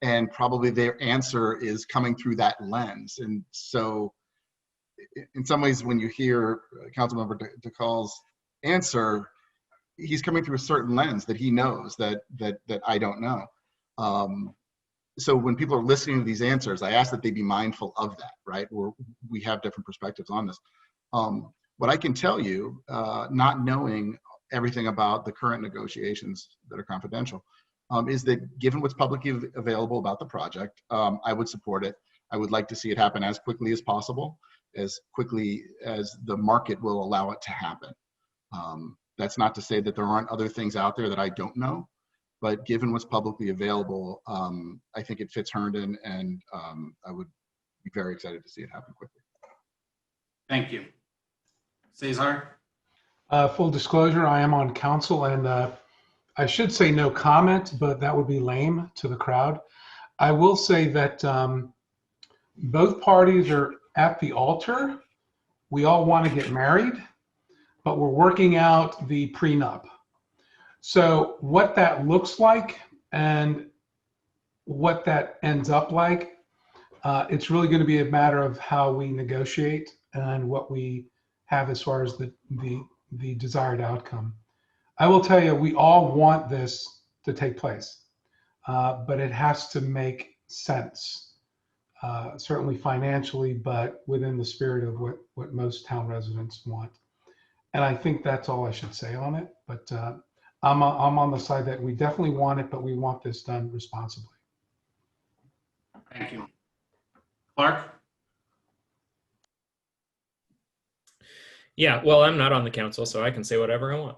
and probably their answer is coming through that lens. And so in some ways, when you hear Councilmember Dhakal's answer, he's coming through a certain lens that he knows that I don't know. So when people are listening to these answers, I ask that they be mindful of that, right? We have different perspectives on this. What I can tell you, not knowing everything about the current negotiations that are confidential, is that given what's publicly available about the project, I would support it. I would like to see it happen as quickly as possible, as quickly as the market will allow it to happen. That's not to say that there aren't other things out there that I don't know, but given what's publicly available, I think it fits Herndon, and I would be very excited to see it happen quickly. Thank you. Cesar? Full disclosure, I am on council, and I should say no comment, but that would be lame to the crowd. I will say that both parties are at the altar. We all want to get married, but we're working out the prenup. So what that looks like and what that ends up like, it's really going to be a matter of how we negotiate and what we have as far as the desired outcome. I will tell you, we all want this to take place, but it has to make sense, certainly financially, but within the spirit of what most town residents want. And I think that's all I should say on it. But I'm on the side that we definitely want it, but we want this done responsibly. Thank you. Clark? Yeah, well, I'm not on the council, so I can say whatever I want.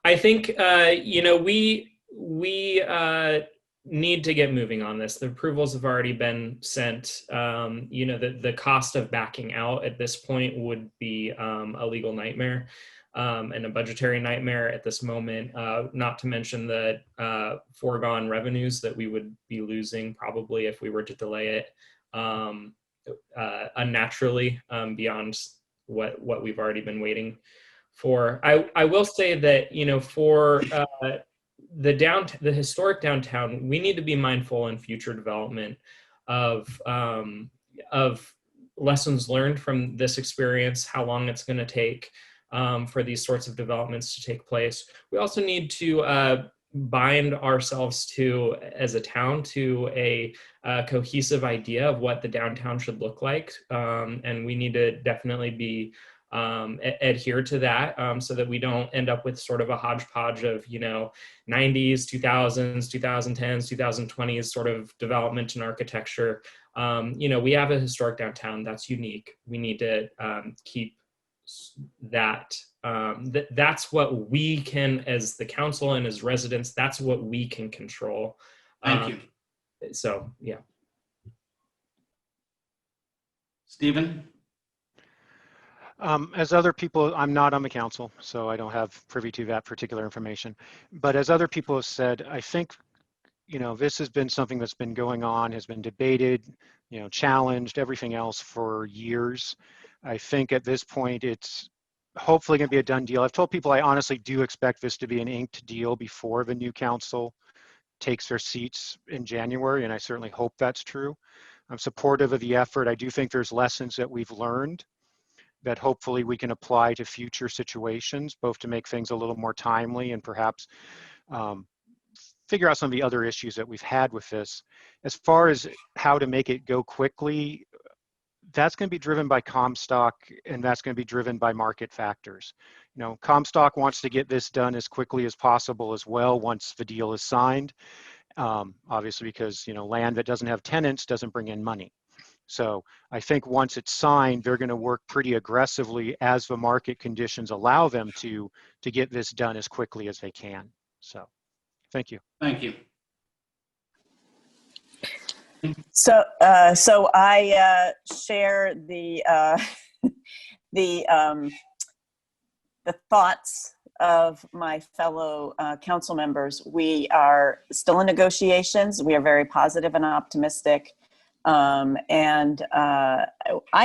I think, we need to get moving on this. The approvals have already been sent. The cost of backing out at this point would be a legal nightmare and a budgetary nightmare at this moment, not to mention the foregone revenues that we would be losing probably if we were to delay it unnaturally beyond what we've already been waiting for. I will say that, for the historic downtown, we need to be mindful in future development of lessons learned from this experience, how long it's going to take for these sorts of developments to take place. We also need to bind ourselves to, as a town, to a cohesive idea of what the downtown should look like. And we need to definitely be adhere to that so that we don't end up with sort of a hodgepodge of, 90s, 2000s, 2010s, 2020s sort of development and architecture. We have a historic downtown that's unique. We need to keep that. That's what we can, as the council and as residents, that's what we can control. Thank you. So, yeah. Steven? As other people, I'm not on the council, so I don't have privy to that particular information. But as other people have said, I think, this has been something that's been going on, has been debated, challenged, everything else for years. I think at this point, it's hopefully going to be a done deal. I've told people I honestly do expect this to be an inked deal before the new council takes their seats in January, and I certainly hope that's true. I'm supportive of the effort. I do think there's lessons that we've learned that hopefully we can apply to future situations, both to make things a little more timely and perhaps figure out some of the other issues that we've had with this. As far as how to make it go quickly, that's going to be driven by Comstock, and that's going to be driven by market factors. Comstock wants to get this done as quickly as possible as well once the deal is signed, obviously because, land that doesn't have tenants doesn't bring in money. So I think once it's signed, they're going to work pretty aggressively as the market conditions allow them to get this done as quickly as they can. So thank you. Thank you. So I share the the thoughts of my fellow council members. We are still in negotiations. We are very positive and optimistic. I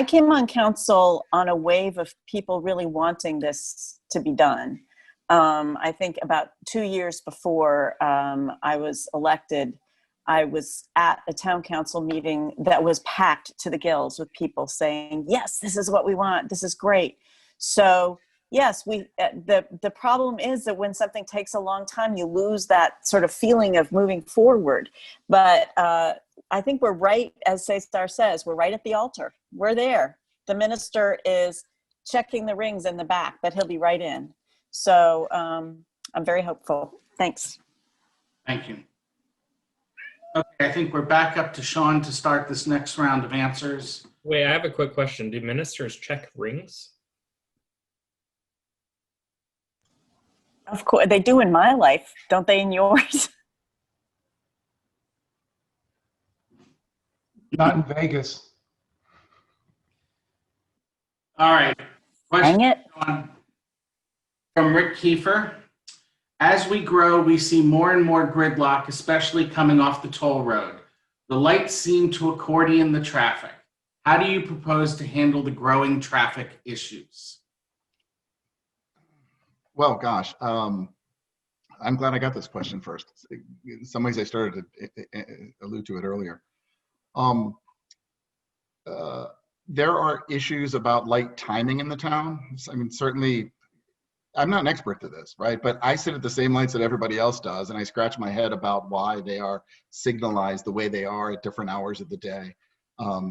came on council on a wave of people really wanting this to be done. I think about 2 years before I was elected, I was at a town council meeting that was packed to the gills with people saying, yes, this is what we want. This is great. So yes, the problem is that when something takes a long time, you lose that sort of feeling of moving forward. But I think we're right, as Cesar says, we're right at the altar. We're there. The minister is checking the rings in the back, but he'll be right in. So I'm very hopeful. Thanks. Thank you. Okay, I think we're back up to Sean to start this next round of answers. Wait, I have a quick question. Do ministers check rings? Of course, they do in my life, don't they in yours? Not in Vegas. All right. Question Dang it. from Rick Kiefer. As we grow, we see more and more gridlock, especially coming off the toll road. The lights seem to accordion the traffic. How do you propose to handle the growing traffic issues? Well, gosh, I'm glad I got this question first. In some ways, I started to allude to it earlier. There are issues about light timing in the town. I mean, certainly, I'm not an expert to this, right? But I sit at the same lights that everybody else does, and I scratch my head about why they are signalized the way they are at different hours of the day. I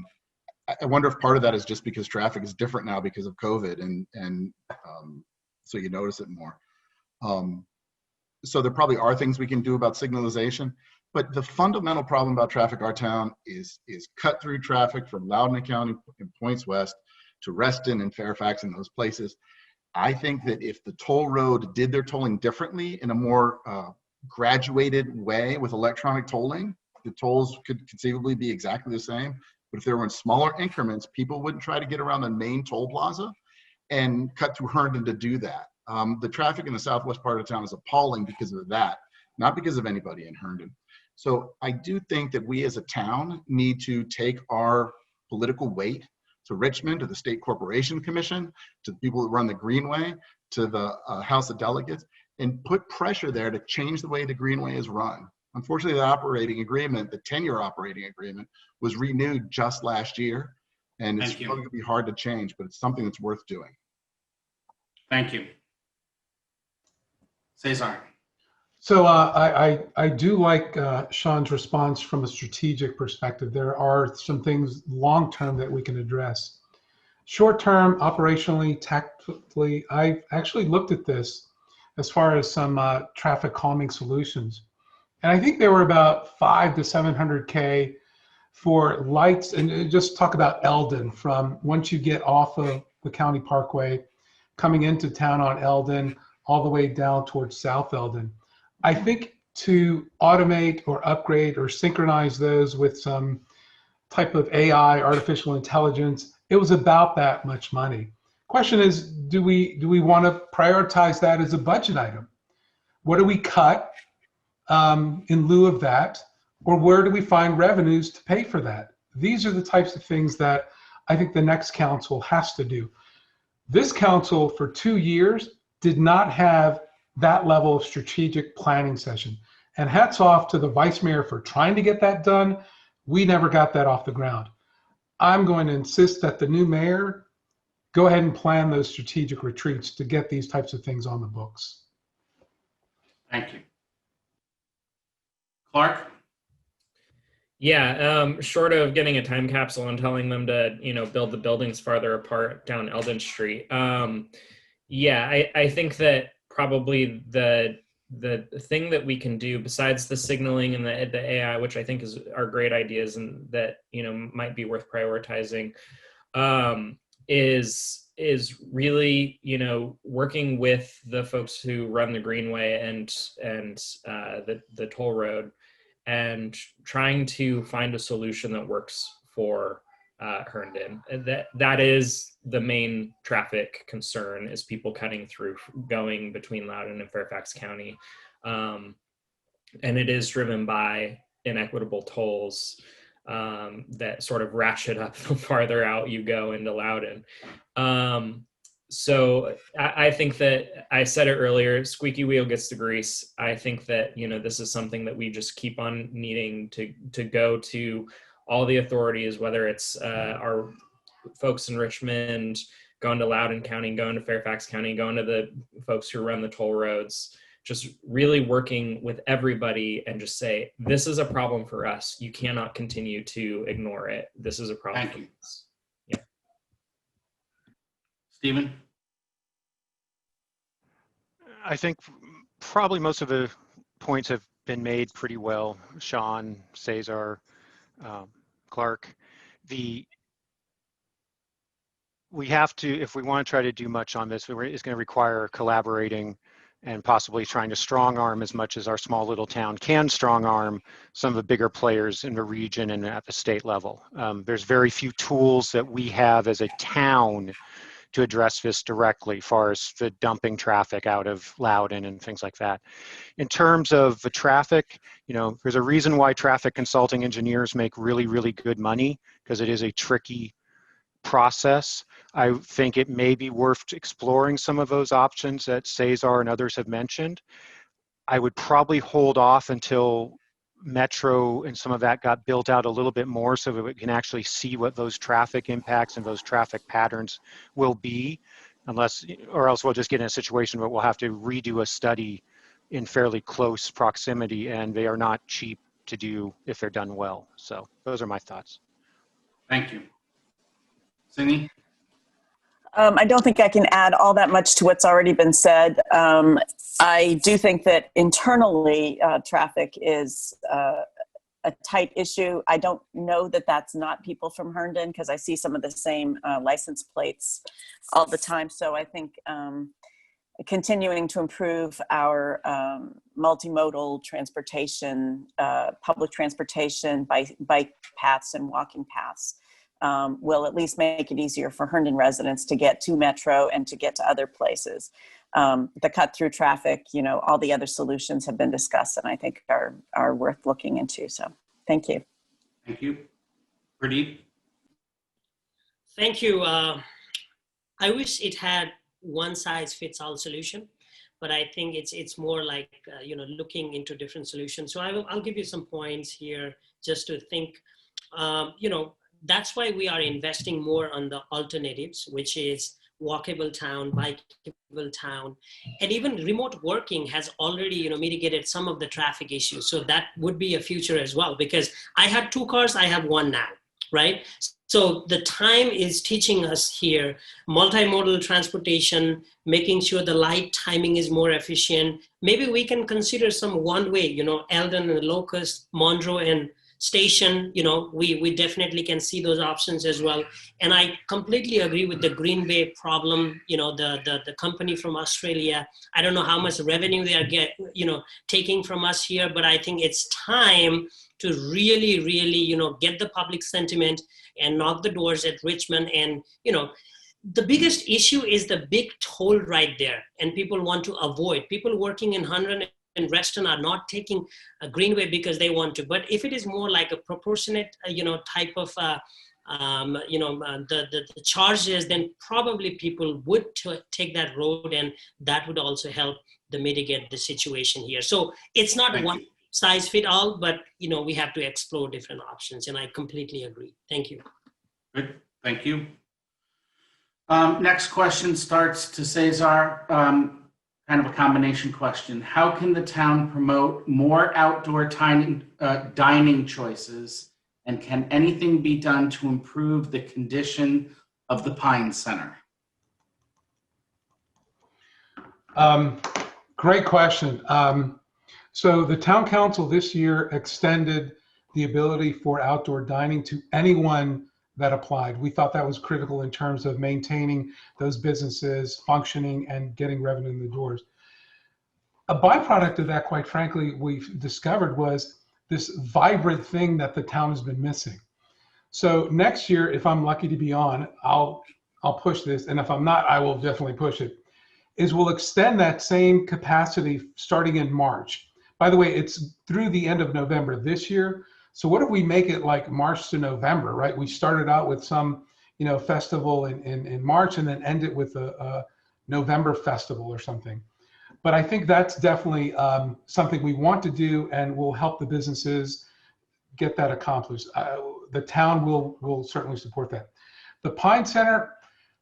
wonder if part of that is just because traffic is different now because of COVID, and so you notice it more. So there probably are things we can do about signalization, but the fundamental problem about traffic in our town is cut through traffic from Loudoun County and Points West to Reston and Fairfax and those places. I think that if the toll road did their tolling differently in a more graduated way with electronic tolling, the tolls could conceivably be exactly the same. But if they were in smaller increments, people wouldn't try to get around the main toll plaza and cut through Herndon to do that. The traffic in the southwest part of town is appalling because of that, not because of anybody in Herndon. So I do think that we as a town need to take our political weight to Richmond, to the State Corporation Commission, to the people that run the Greenway, to the House of Delegates, and put pressure there to change the way the Greenway is run. Unfortunately, the operating agreement, the 10-year operating agreement, was renewed just last year, and it's going to be hard to change, but it's something that's worth doing. Thank you. Cesar. So I do like Sean's response from a strategic perspective. There are some things long-term that we can address. Short-term, operationally, tactically, I actually looked at this as far as some traffic calming solutions. And I think there were about 500 to 700K for lights, and just talk about Eldon, from once you get off of the County Parkway, coming into town on Eldon, all the way down towards South Eldon. I think to automate or upgrade or synchronize those with some type of AI, artificial intelligence, it was about that much money. Question is, do we want to prioritize that as a budget item? What do we cut in lieu of that? Or where do we find revenues to pay for that? These are the types of things that I think the next council has to do. This council for 2 years did not have that level of strategic planning session. And hats off to the vice mayor for trying to get that done. We never got that off the ground. I'm going to insist that the new mayor go ahead and plan those strategic retreats to get these types of things on the books. Thank you. Clark? Yeah, short of getting a time capsule and telling them to, build the buildings farther apart down Eldon Street. Yeah, I think that probably the the thing that we can do besides the signaling and the AI, which I think are great ideas and that, you know, might be worth prioritizing, is really, you know, working with the folks who run the Greenway and the toll road, and trying to find a solution that works for Herndon. That is the main traffic concern, is people cutting through, going between Loudoun and Fairfax County. And it is driven by inequitable tolls that sort of ratchet up the farther out you go into Loudoun. So I think that, I said it earlier, squeaky wheel gets the grease. I think that, you know, this is something that we just keep on needing to go to all the authorities, whether it's our folks in Richmond, going to Loudoun County, going to Fairfax County, going to the folks who run the toll roads, just really working with everybody and just say, this is a problem for us. You cannot continue to ignore it. This is a problem for us. Yeah. Steven? I think probably most of the points have been made pretty well. Sean, Cesar, Clark. We have to, if we want to try to do much on this, it's going to require collaborating and possibly trying to strong arm as much as our small little town can strong arm some of the bigger players in the region and at the state level. There's very few tools that we have as a town to address this directly, as far as the dumping traffic out of Loudoun and things like that. In terms of the traffic, you know, there's a reason why traffic consulting engineers make really, really good money, because it is a tricky process. I think it may be worth exploring some of those options that Cesar and others have mentioned. I would probably hold off until Metro and some of that got built out a little bit more, so that we can actually see what those traffic impacts and those traffic patterns will be, or else we'll just get in a situation where we'll have to redo a study in fairly close proximity, and they are not cheap to do if they're done well. So those are my thoughts. Thank you. Singh? I don't think I can add all that much to what's already been said. I do think that internally traffic is a tight issue. I don't know that that's not people from Herndon, because I see some of the same license plates all the time. So I think continuing to improve our multimodal transportation, public transportation, bike paths and walking paths, will at least make it easier for Herndon residents to get to Metro and to get to other places. The cut through traffic, you know, all the other solutions have been discussed and I think are worth looking into. So thank you. Thank you. Pradip? Thank you. I wish it had one size fits all solution, but I think it's more like, you know, looking into different solutions. So I'll give you some points here just to think, you know, that's why we are investing more on the alternatives, which is walkable town, bikeable town, and even remote working has already, you know, mitigated some of the traffic issues. So that would be a future as well, because I had 2 cars, I have 1 now, right? So the time is teaching us here, multimodal transportation, making sure the light timing is more efficient. Maybe we can consider some one way, you know, Eldon and Locust, Monroe and Station, you know, we definitely can see those options as well. And I completely agree with the Green Bay problem, you know, the company from Australia. I don't know how much revenue they are taking from us here, but I think it's time to really, you know, get the public sentiment and knock the doors at Richmond. And, you know, the biggest issue is the big toll right there, and people want to avoid. People working in Herndon and Reston are not taking a Greenway because they want to. But if it is more like a proportionate, you know, type of, the charges, then probably people would take that road, and that would also help to mitigate the situation here. So it's not one size fit all, but, you know, we have to explore different options, and I completely agree. Thank you. Good, thank you. Next question starts to Cesar. Kind of a combination question. How can the town promote more outdoor dining choices, and can anything be done to improve the condition of the Pine Center? Great question. So the town council this year extended the ability for outdoor dining to anyone that applied. We thought that was critical in terms of maintaining those businesses functioning and getting revenue in the doors. A byproduct of that, quite frankly, we've discovered was this vibrant thing that the town has been missing. So next year, if I'm lucky to be on, I'll push this, and if I'm not, I will definitely push it, is we'll extend that same capacity starting in March. By the way, it's through the end of November this year. So what if we make it like March to November, right? We started out with some, festival in March and then end it with a November festival or something. But I think that's definitely something we want to do and will help the businesses get that accomplished. The town will certainly support that. The Pine Center,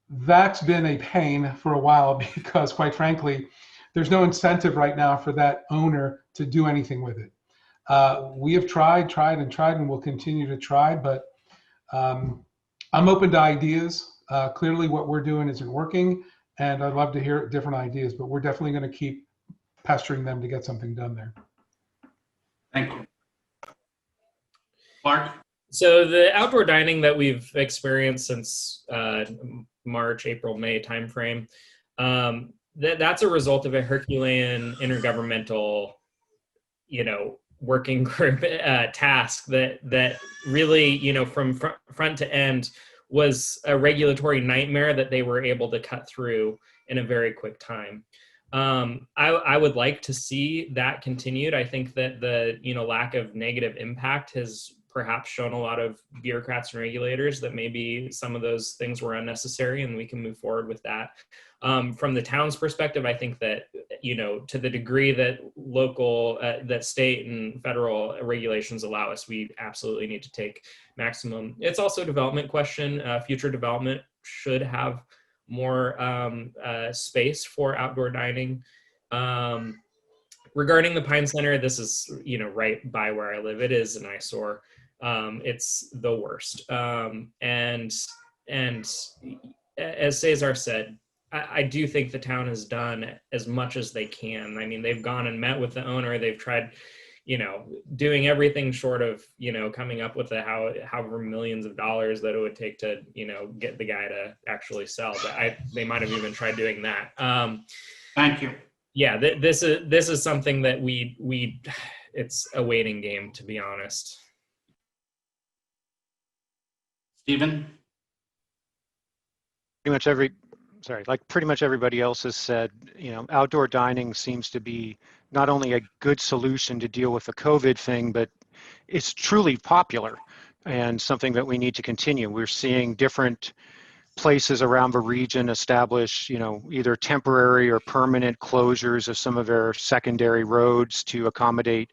that's been a pain for a while because quite frankly, there's no incentive right now for that owner to do anything with it. We have tried and will continue to try, but I'm open to ideas. Clearly what we're doing isn't working, and I'd love to hear different ideas, but we're definitely going to keep pestering them to get something done there. Thank you. Mark? So the outdoor dining that we've experienced since March, April, May timeframe, that's a result of a Herculean intergovernmental, working group task that really, from front to end was a regulatory nightmare that they were able to cut through in a very quick time. I would like to see that continued. I think that the lack of negative impact has perhaps shown a lot of bureaucrats and regulators that maybe some of those things were unnecessary, and we can move forward with that. From the town's perspective, I think that, to the degree that local, that state and federal regulations allow us, we absolutely need to take maximum. It's also a development question. Future development should have more space for outdoor dining. Regarding the Pine Center, this is, right by where I live. It is an eyesore. It's the worst. And as Cesar said, I do think the town has done as much as they can. I mean, they've gone and met with the owner. They've tried, doing everything short of, coming up with however millions of dollars that it would take to, get the guy to actually sell. But they might have even tried doing that. Thank you. Yeah, this is something that it's a waiting game, to be honest. Steven? Pretty much everybody else has said, outdoor dining seems to be not only a good solution to deal with the COVID thing, but it's truly popular and something that we need to continue. We're seeing different places around the region establish, either temporary or permanent closures of some of their secondary roads to accommodate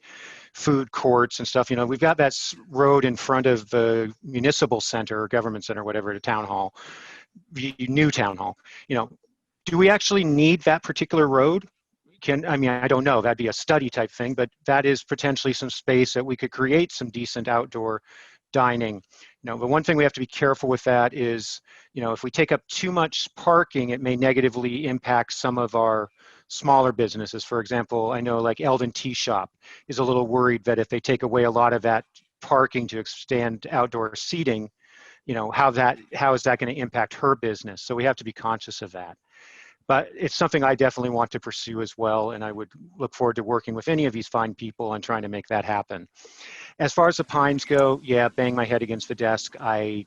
food courts and stuff. We've got that road in front of the municipal center or government center, whatever, the town hall, the new town hall. Do we actually need that particular road? I don't know, that'd be a study type thing, but that is potentially some space that we could create some decent outdoor dining. The one thing we have to be careful with that is, if we take up too much parking, it may negatively impact some of our smaller businesses. For example, I know like Eldon Tea Shop is a little worried that if they take away a lot of that parking to extend outdoor seating, how is that going to impact her business? So we have to be conscious of that. But it's something I definitely want to pursue as well, and I would look forward to working with any of these fine people on trying to make that happen. As far as the Pines go, yeah, bang my head against the desk. I've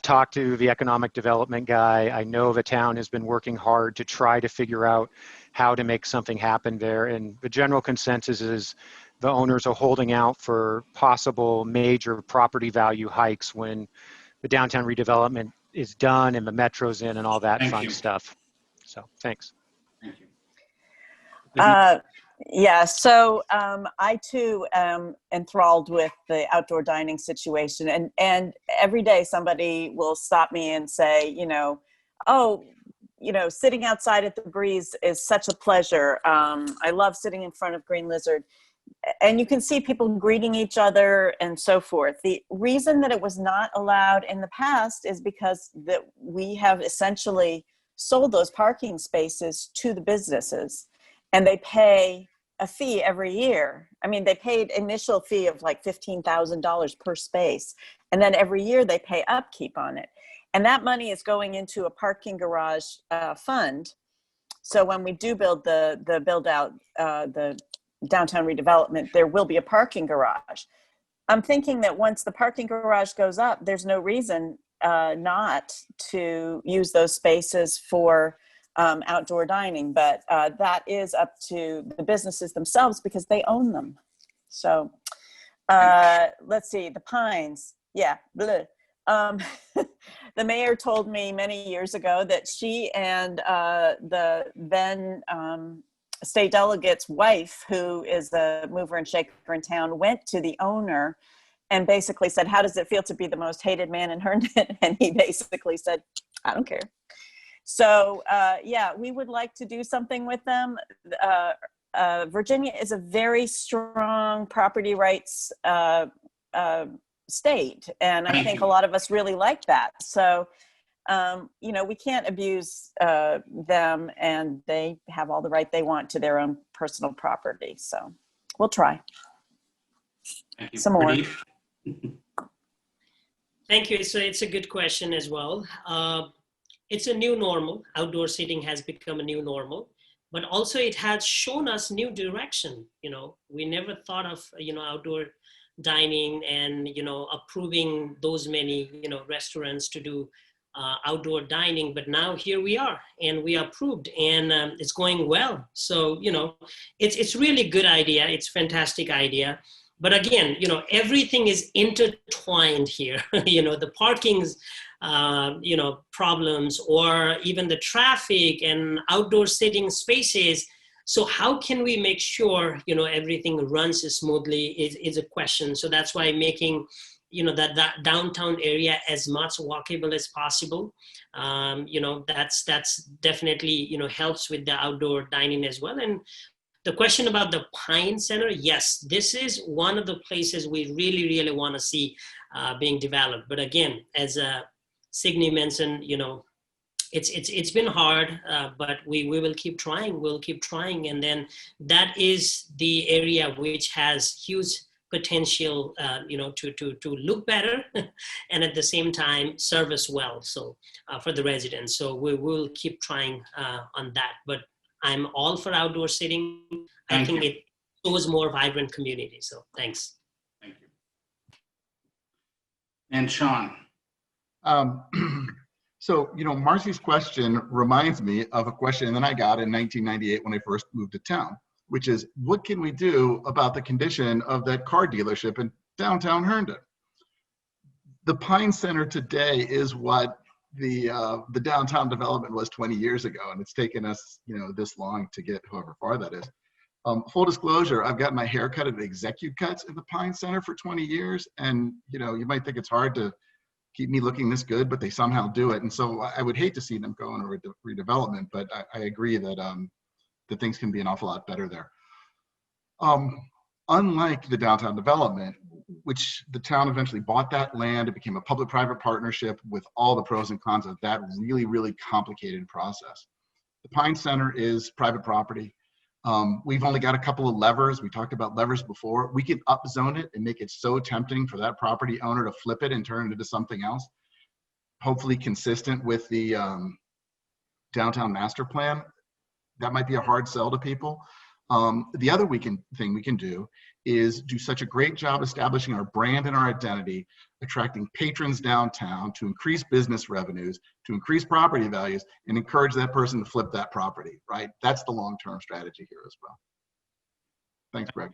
talked to the economic development guy. I know the town has been working hard to try to figure out how to make something happen there, and the general consensus is the owners are holding out for possible major property value hikes when the downtown redevelopment is done and the metro's in and all that fun stuff. So thanks. Thank you. Yeah, so I too am enthralled with the outdoor dining situation, and every day somebody will stop me and say, sitting outside at the breeze is such a pleasure. I love sitting in front of Green Lizard. And you can see people greeting each other and so forth. The reason that it was not allowed in the past is because that we have essentially sold those parking spaces to the businesses, and they pay a fee every year. I mean, they paid initial fee of like $15,000 per space. And then every year they pay upkeep on it. And that money is going into a parking garage fund. So when we do build the build out, the downtown redevelopment, there will be a parking garage. I'm thinking that once the parking garage goes up, there's no reason not to use those spaces for outdoor dining, but that is up to the businesses themselves because they own them. So let's see, the Pines. Yeah. The mayor told me many years ago that she and the then state delegate's wife, who is the mover and shaker in town, went to the owner and basically said, how does it feel to be the most hated man in Herndon? And he basically said, I don't care. So yeah, we would like to do something with them. Virginia is a very strong property rights state. And I think a lot of us really like that. So, you know, we can't abuse them, and they have all the right they want to their own personal property. So we'll try. Thank you. Some more. Thank you. So it's a good question as well. It's a new normal. Outdoor seating has become a new normal, but also it has shown us new direction. You know, we never thought of, you know, outdoor dining and, you know, approving those many, you know, restaurants to do outdoor dining, but now here we are and we approved, and it's going well. So, you know, it's really good idea. It's fantastic idea. But again, you know, everything is intertwined here. You know, the parking's, you know, problems, or even the traffic and outdoor sitting spaces. So how can we make sure, you know, everything runs smoothly is a question. So that's why making, you know, that downtown area as much walkable as possible. You know, that's definitely, you know, helps with the outdoor dining as well. And the question about the Pine Center, yes, this is one of the places we really, really want to see being developed. But again, as Signe mentioned, you know, it's been hard, but we will keep trying. We'll keep trying, and then that is the area which has huge potential, you know, to look better, and at the same time serve us well. So for the residents, so we will keep trying on that. But I'm all for outdoor sitting. I think it shows more vibrant community. So thanks. Thank you. And Sean. So, you know, Marcy's question reminds me of a question that I got in 1998 when I first moved to town, which is, what can we do about the condition of that car dealership in downtown Herndon? The Pine Center today is what the downtown development was 20 years ago, and it's taken us, you know, this long to get however far that is. Full disclosure, I've got my hair cut at Executive Cuts in the Pine Center for 20 years, and, you know, you might think it's hard to keep me looking this good, but they somehow do it. And so I would hate to see them go into redevelopment, but I agree that that things can be an awful lot better there. Unlike the downtown development, which the town eventually bought that land, it became a public-private partnership with all the pros and cons of that really, really complicated process. The Pine Center is private property. We've only got a couple of levers. We talked about levers before. We can upzone it and make it so tempting for that property owner to flip it and turn it into something else, hopefully consistent with the downtown master plan. That might be a hard sell to people. The other thing we can do is do such a great job establishing our brand and our identity, attracting patrons downtown to increase business revenues, to increase property values, and encourage that person to flip that property, right? That's the long-term strategy here as well. Thanks, Greg.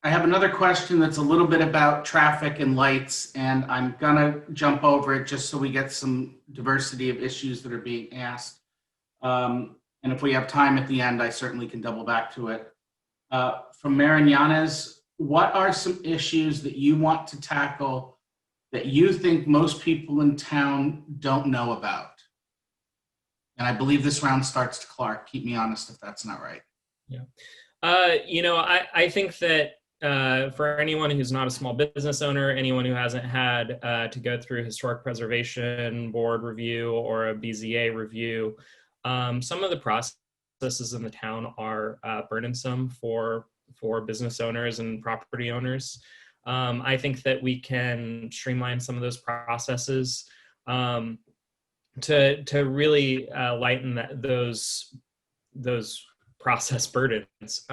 I have another question that's a little bit about traffic and lights, and I'm gonna jump over it just so we get some diversity of issues that are being asked. And if we have time at the end, I certainly can double back to it. From Mariana's, what are some issues that you want to tackle that you think most people in town don't know about? And I believe this round starts to Clark. Keep me honest if that's not right. Yeah. You know, I think that for anyone who's not a small business owner, anyone who hasn't had to go through historic preservation board review or a BZA review, some of the processes in the town are burdensome for business owners and property owners. I think that we can streamline some of those processes to really lighten those process burdens.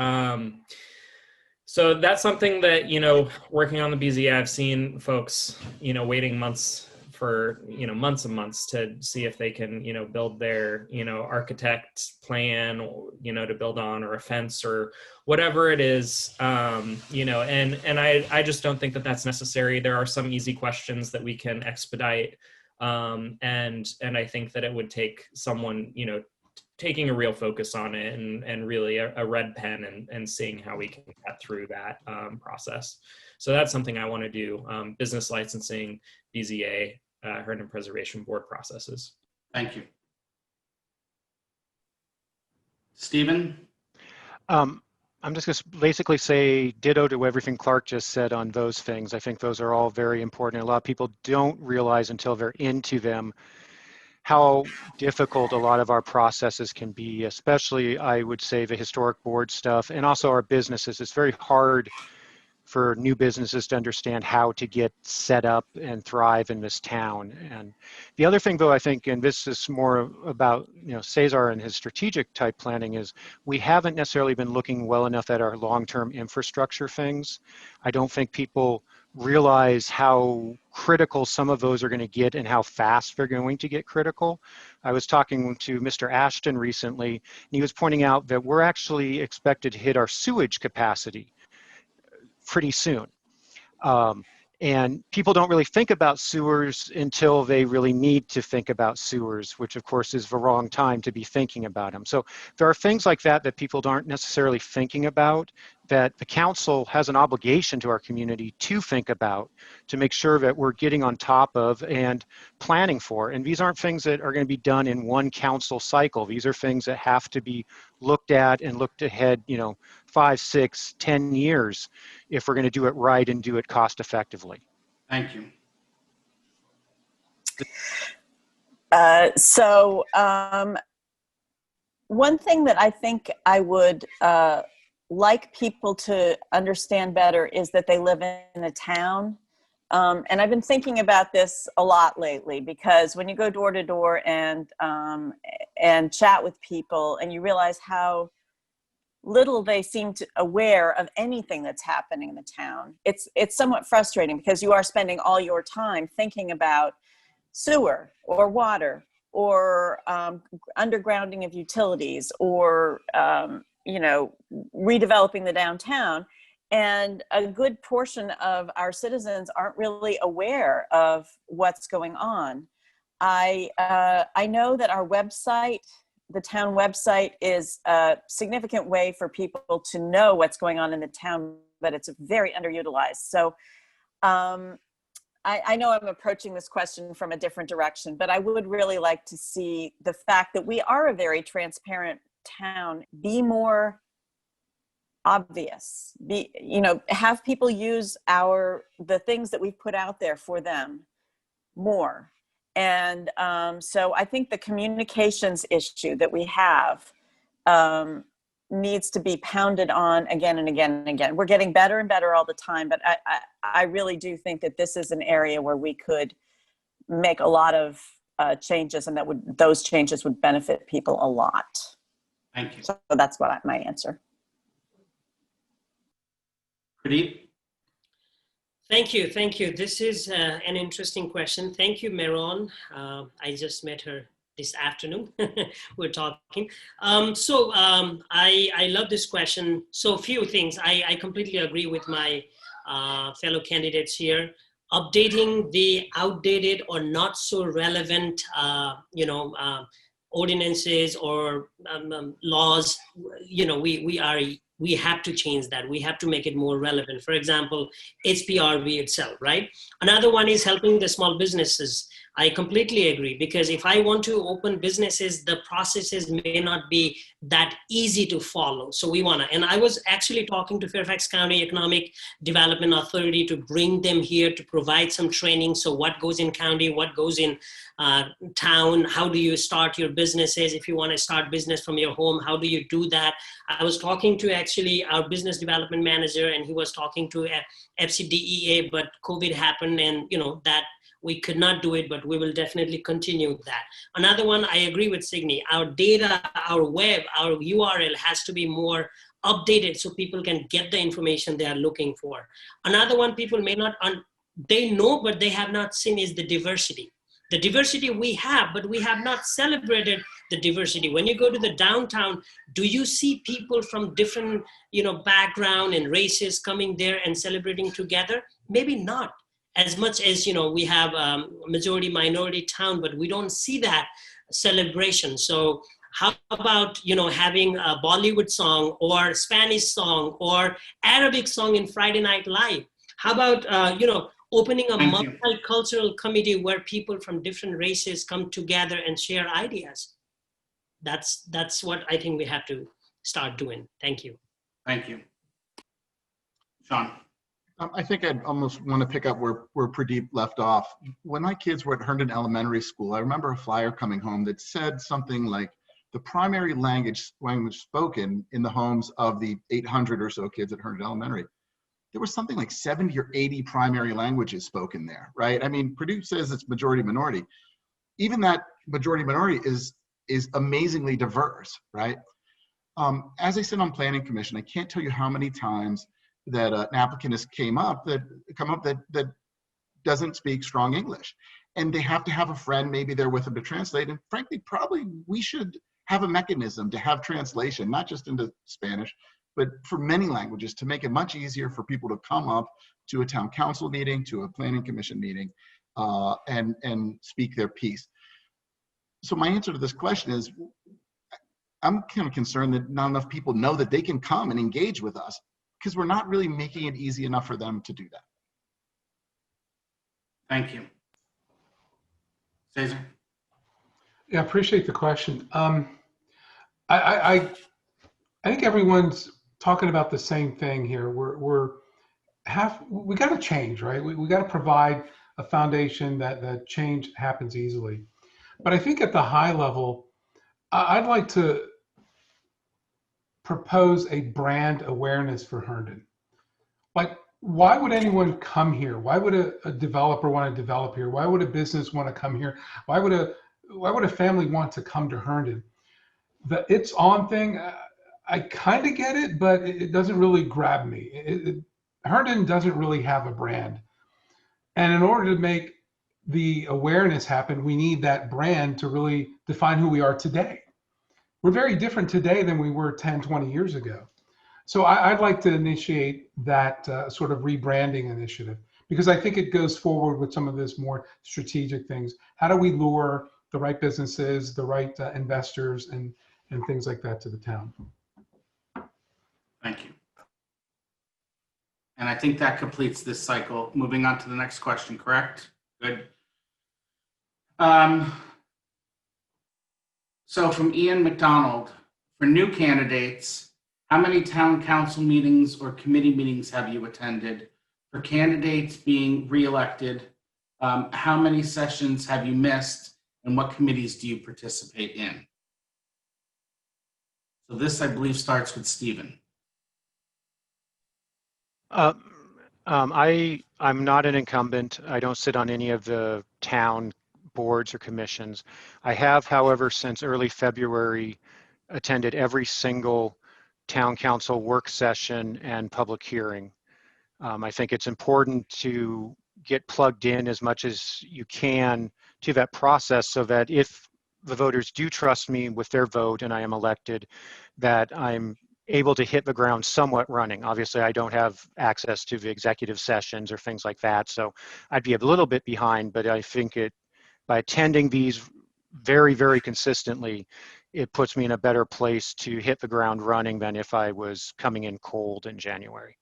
So that's something that, you know, working on the BZA, I've seen folks, you know, waiting months for, you know, months and months to see if they can, you know, build their, you know, architect plan, you know, to build on, or a fence or whatever it is, you know, and I just don't think that that's necessary. There are some easy questions that we can expedite. And I think that it would take someone, you know, taking a real focus on it and really a red pen and seeing how we can get through that process. So that's something I want to do, business licensing, BZA, Herndon Preservation Board processes. Thank you. Steven? I'm just going to basically say ditto to everything Clark just said on those things. I think those are all very important. A lot of people don't realize until they're into them how difficult a lot of our processes can be, especially, I would say, the historic board stuff and also our businesses. It's very hard for new businesses to understand how to get set up and thrive in this town. And the other thing, though, I think, and this is more about, you know, Cesar and his strategic type planning, is we haven't necessarily been looking well enough at our long-term infrastructure things. I don't think people realize how critical some of those are going to get and how fast they're going to get critical. I was talking to Mr. Ashton recently, and he was pointing out that we're actually expected to hit our sewage capacity pretty soon. And people don't really think about sewers until they really need to think about sewers, which of course is the wrong time to be thinking about them. So there are things like that that people aren't necessarily thinking about, that the council has an obligation to our community to think about, to make sure that we're getting on top of and planning for. And these aren't things that are going to be done in one council cycle. These are things that have to be looked at and looked ahead, you know, 5, 6, 10 years if we're going to do it right and do it cost effectively. Thank you. One thing that I think I would like people to understand better is that they live in a town. And I've been thinking about this a lot lately, because when you go door to door and chat with people, and you realize how little they seem to aware of anything that's happening in the town, it's somewhat frustrating, because you are spending all your time thinking about sewer or water or undergrounding of utilities or you know, redeveloping the downtown. And a good portion of our citizens aren't really aware of what's going on. I know that our website, the town website, is a significant way for people to know what's going on in the town, but it's very underutilized. So I know I'm approaching this question from a different direction, but I would really like to see the fact that we are a very transparent town be more obvious, you know, have people use the things that we've put out there for them more. And so I think the communications issue that we have needs to be pounded on again and again and again. We're getting better and better all the time, but I really do think that this is an area where we could make a lot of changes, and those changes would benefit people a lot. Thank you. So that's my answer. Pradip? Thank you. Thank you. This is an interesting question. Thank you, Meron. I just met her this afternoon. We're talking. I love this question. So a few things. I completely agree with my fellow candidates here. Updating the outdated or not so relevant, ordinances or laws, we have to change that. We have to make it more relevant. For example, HPRB itself, right? Another one is helping the small businesses. I completely agree, because if I want to open businesses, the processes may not be that easy to follow. So we want to, and I was actually talking to Fairfax County Economic Development Authority to bring them here to provide some training. So what goes in county, what goes in town, how do you start your businesses? If you want to start business from your home, how do you do that? I was talking to actually our business development manager, and he was talking to FCDEA, but COVID happened, and that we could not do it, but we will definitely continue that. Another one, I agree with Signe, our data, our web, our URL has to be more updated so people can get the information they are looking for. Another one people may not, they know, but they have not seen is the diversity. The diversity we have, but we have not celebrated the diversity. When you go to the downtown, do you see people from different background and races coming there and celebrating together? Maybe not. As much as, we have a majority minority town, but we don't see that celebration. So how about, having a Bollywood song or Spanish song or Arabic song in Friday Night Live? How about, opening a multicultural committee where people from different races come together and share ideas? That's what I think we have to start doing. Thank you. Thank you. Sean. I think I'd almost want to pick up where Pradip left off. When my kids were at Herndon Elementary School, I remember a flyer coming home that said something like the primary language spoken in the homes of the 800 or so kids at Herndon Elementary. There was something like 70 or 80 primary languages spoken there, right? I mean, Pradip says it's majority minority. Even that majority minority is amazingly diverse, right? As I sit on Planning Commission, I can't tell you how many times that an applicant has come up that doesn't speak strong English, and they have to have a friend maybe there with them to translate. And frankly, probably we should have a mechanism to have translation, not just into Spanish, but for many languages, to make it much easier for people to come up to a town council meeting, to a planning commission meeting, and speak their piece. So my answer to this question is, I'm kind of concerned that not enough people know that they can come and engage with us, because we're not really making it easy enough for them to do that. Thank you. Cesar? Yeah, I appreciate the question. I think everyone's talking about the same thing here. We got to change, right? We got to provide a foundation that change happens easily. But I think at the high level, I'd like to propose a brand awareness for Herndon. Like, why would anyone come here? Why would a developer want to develop here? Why would a business want to come here? Why would a family want to come to Herndon? The It's On thing, I kind of get it, but it doesn't really grab me. Herndon doesn't really have a brand. And in order to make the awareness happen, we need that brand to really define who we are today. We're very different today than we were 10, 20 years ago. So I'd like to initiate that sort of rebranding initiative, because I think it goes forward with some of this more strategic things. How do we lure the right businesses, the right investors, and things like that to the town? Thank you. And I think that completes this cycle. Moving on to the next question, correct? Good. So from Ian McDonald, for new candidates, how many town council meetings or committee meetings have you attended? For candidates being reelected, how many sessions have you missed, and what committees do you participate in? So this, I believe, starts with Stevan. I'm not an incumbent. I don't sit on any of the town boards or commissions. I have, however, since early February, attended every single town council work session and public hearing. I think it's important to get plugged in as much as you can to that process, so that if the voters do trust me with their vote and I am elected, that I'm able to hit the ground somewhat running. Obviously, I don't have access to the executive sessions or things like that, so I'd be a little bit behind, but I think by attending these very, very consistently, it puts me in a better place to hit the ground running than if I was coming in cold in January.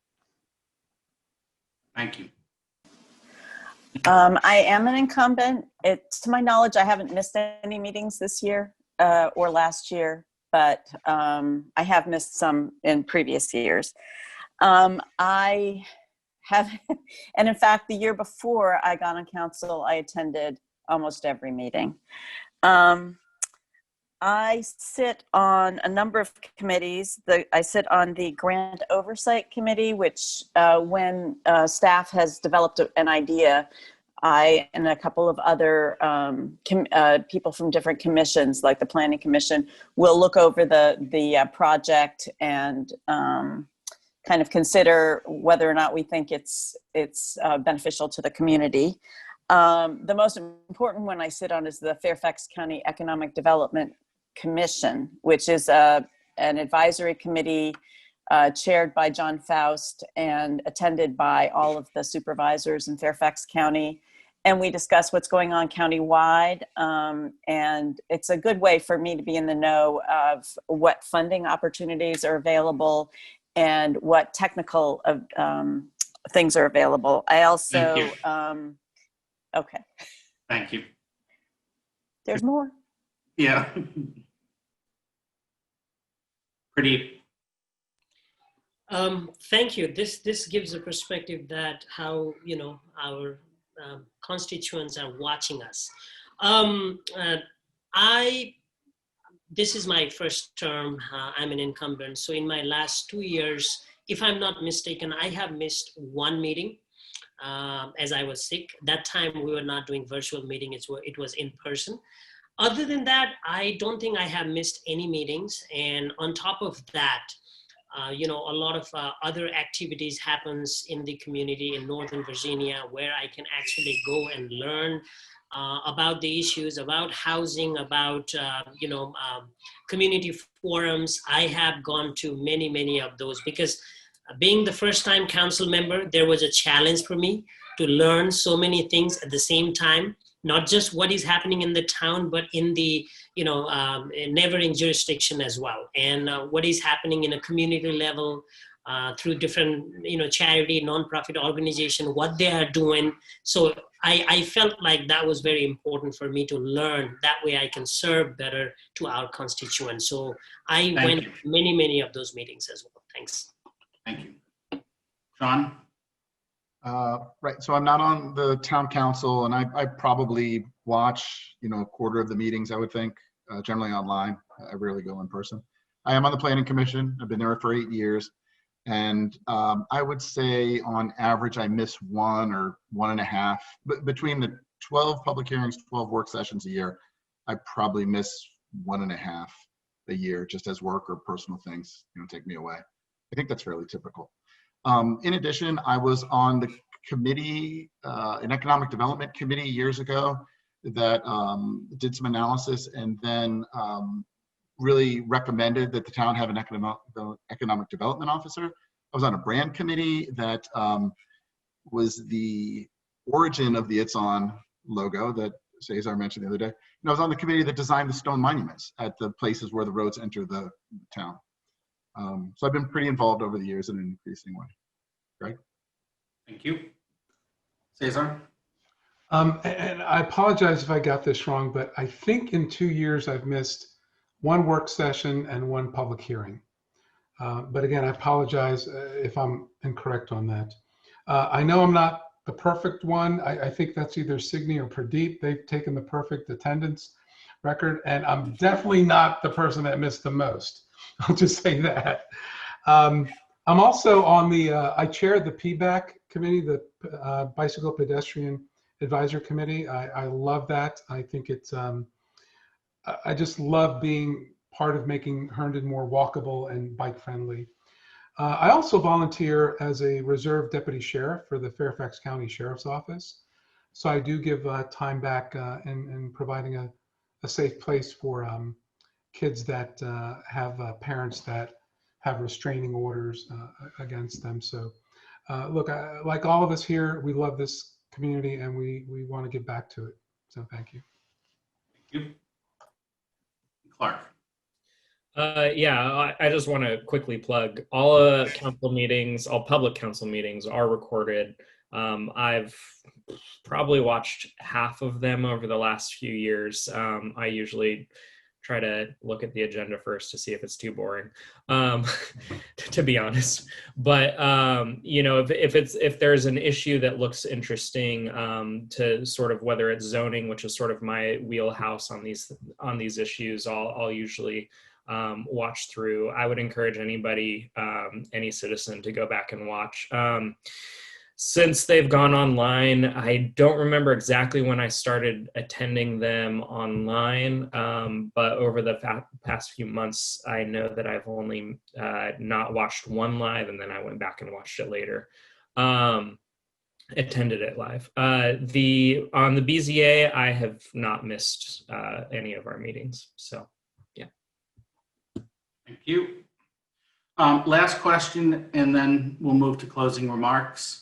Thank you. I am an incumbent. To my knowledge, I haven't missed any meetings this year or last year, but I have missed some in previous years. I have, and in fact, the year before I got on council, I attended almost every meeting. I sit on a number of committees. I sit on the Grant Oversight Committee, which when staff has developed an idea, I and a couple of other people from different commissions, like the Planning Commission, will look over the project and kind of consider whether or not we think it's beneficial to the community. The most important one I sit on is the Fairfax County Economic Development Commission, which is an advisory committee chaired by John Faust and attended by all of the supervisors in Fairfax County. And we discuss what's going on countywide. And it's a good way for me to be in the know of what funding opportunities are available and what technical things are available. I also, Thank you. Okay. Thank you. There's more. Yeah. Pretty. Thank you. This gives a perspective that how, you know, our constituents are watching us. This is my first term. I'm an incumbent. So in my last 2 years, if I'm not mistaken, I have missed one meeting as I was sick. That time we were not doing virtual meeting. It was in person. Other than that, I don't think I have missed any meetings. And on top of that, you know, a lot of other activities happens in the community in Northern Virginia where I can actually go and learn about the issues, about housing, about, you know, community forums. I have gone to many of those because being the first time council member, there was a challenge for me to learn so many things at the same time. Not just what is happening in the town, but in the, you know, neighboring jurisdiction as well. And what is happening in a community level through different, you know, charity, nonprofit organization, what they are doing. So I felt like that was very important for me to learn. That way I can serve better to our constituents. So I went to many of those meetings as well. Thanks. Thank you. Sean? Right, so I'm not on the town council, and I probably watch, you know, a quarter of the meetings, I would think, generally online. I rarely go in person. I am on the Planning Commission. I've been there for 8 years, and I would say on average I miss 1 or 1.5. But between the 12 public hearings, 12 work sessions a year, I probably miss 1.5 a year, just as work or personal things, you know, take me away. I think that's fairly typical. In addition, I was on the committee, an economic development committee years ago that did some analysis and then really recommended that the town have an economic development officer. I was on a brand committee that was the origin of the It's On logo that Cesar mentioned the other day. And I was on the committee that designed the stone monuments at the places where the roads enter the town. So I've been pretty involved over the years in an increasing way. Greg? Thank you. Cesar? And I apologize if I got this wrong, but I think in 2 years I've missed 1 work session and 1 public hearing. But again, I apologize if I'm incorrect on that. I know I'm not the perfect one. I think that's either Signe or Pradip. They've taken the perfect attendance record, and I'm definitely not the person that missed the most. I'll just say that. I'm also on the, I chair the PBAC committee, the Bicycle Pedestrian Advisory Committee. I love that. I think it's, I just love being part of making Herndon more walkable and bike friendly. I also volunteer as a reserve deputy sheriff for the Fairfax County Sheriff's Office. So I do give time back in providing a safe place for kids that have parents that have restraining orders against them. So look, like all of us here, we love this community and we want to get back to it. So thank you. Thank you. Clark. Yeah, I just want to quickly plug all council meetings, all public council meetings are recorded. I've probably watched half of them over the last few years. I usually try to look at the agenda first to see if it's too boring, to be honest. But you know, if there's an issue that looks interesting, to sort of whether it's zoning, which is sort of my wheelhouse on these issues, I'll usually watch through. I would encourage anybody, any citizen, to go back and watch. Since they've gone online, I don't remember exactly when I started attending them online, but over the past few months, I know that I've only not watched one live, and then I went back and watched it later. Attended it live. On the BZA, I have not missed any of our meetings, so yeah. Thank you. Last question, and then we'll move to closing remarks.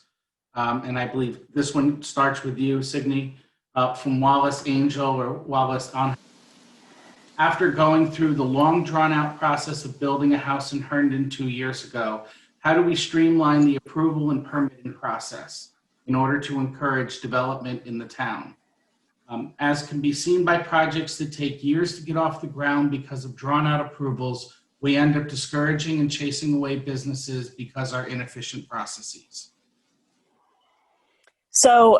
And I believe this one starts with you, Signe, from Wallace Angel or Wallace on. After going through the long drawn-out process of building a house in Herndon 2 years ago, how do we streamline the approval and permitting process in order to encourage development in the town? As can be seen by projects that take years to get off the ground because of drawn-out approvals, we end up discouraging and chasing away businesses because of our inefficient processes. So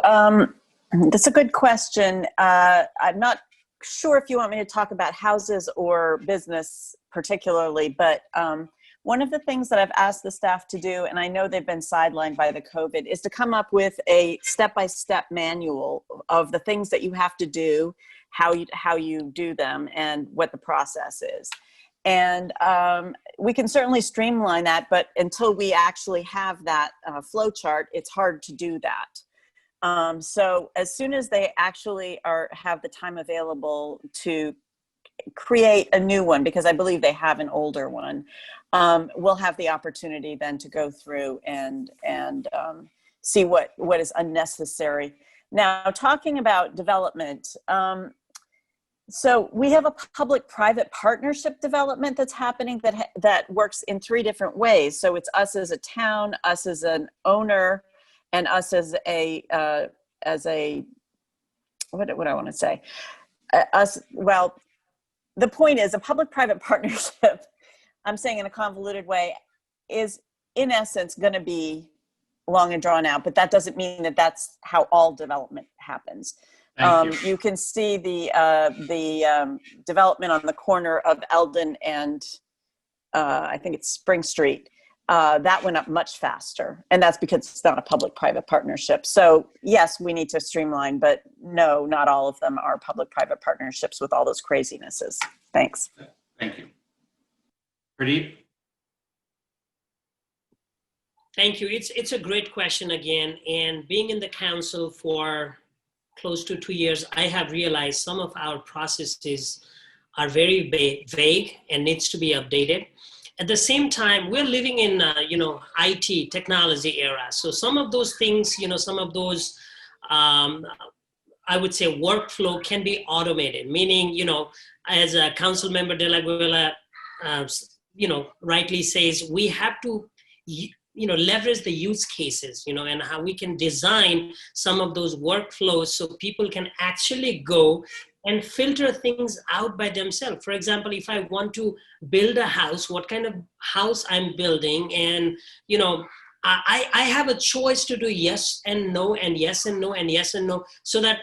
that's a good question. I'm not sure if you want me to talk about houses or business particularly, but one of the things that I've asked the staff to do, and I know they've been sidelined by the COVID, is to come up with a step-by-step manual of the things that you have to do, how you do them, and what the process is. And we can certainly streamline that, but until we actually have that flow chart, it's hard to do that. So as soon as they actually have the time available to create a new one, because I believe they have an older one, we'll have the opportunity then to go through and see what is unnecessary. Now, talking about development, so we have a public-private partnership development that's happening that works in 3 different ways. So it's us as a town, us as an owner, and us as a what do I want to say? Well, the point is a public-private partnership, I'm saying in a convoluted way, is in essence going to be long and drawn out, but that doesn't mean that that's how all development happens. You can see the development on the corner of Eldon and I think it's Spring Street. That went up much faster, and that's because it's not a public-private partnership. So yes, we need to streamline, but no, not all of them are public-private partnerships with all those crazinesses. Thanks. Thank you. Pradip? Thank you. It's a great question again, and being in the council for close to 2 years, I have realized some of our processes are very vague and needs to be updated. At the same time, we're living in, IT technology era. So some of those things, some of those, I would say workflow can be automated, meaning, as a council member Del Aguila, rightly says, we have to, leverage the use cases, and how we can design some of those workflows so people can actually go and filter things out by themselves. For example, if I want to build a house, what kind of house I'm building, and I have a choice to do yes and no, and yes and no, and yes and no, so that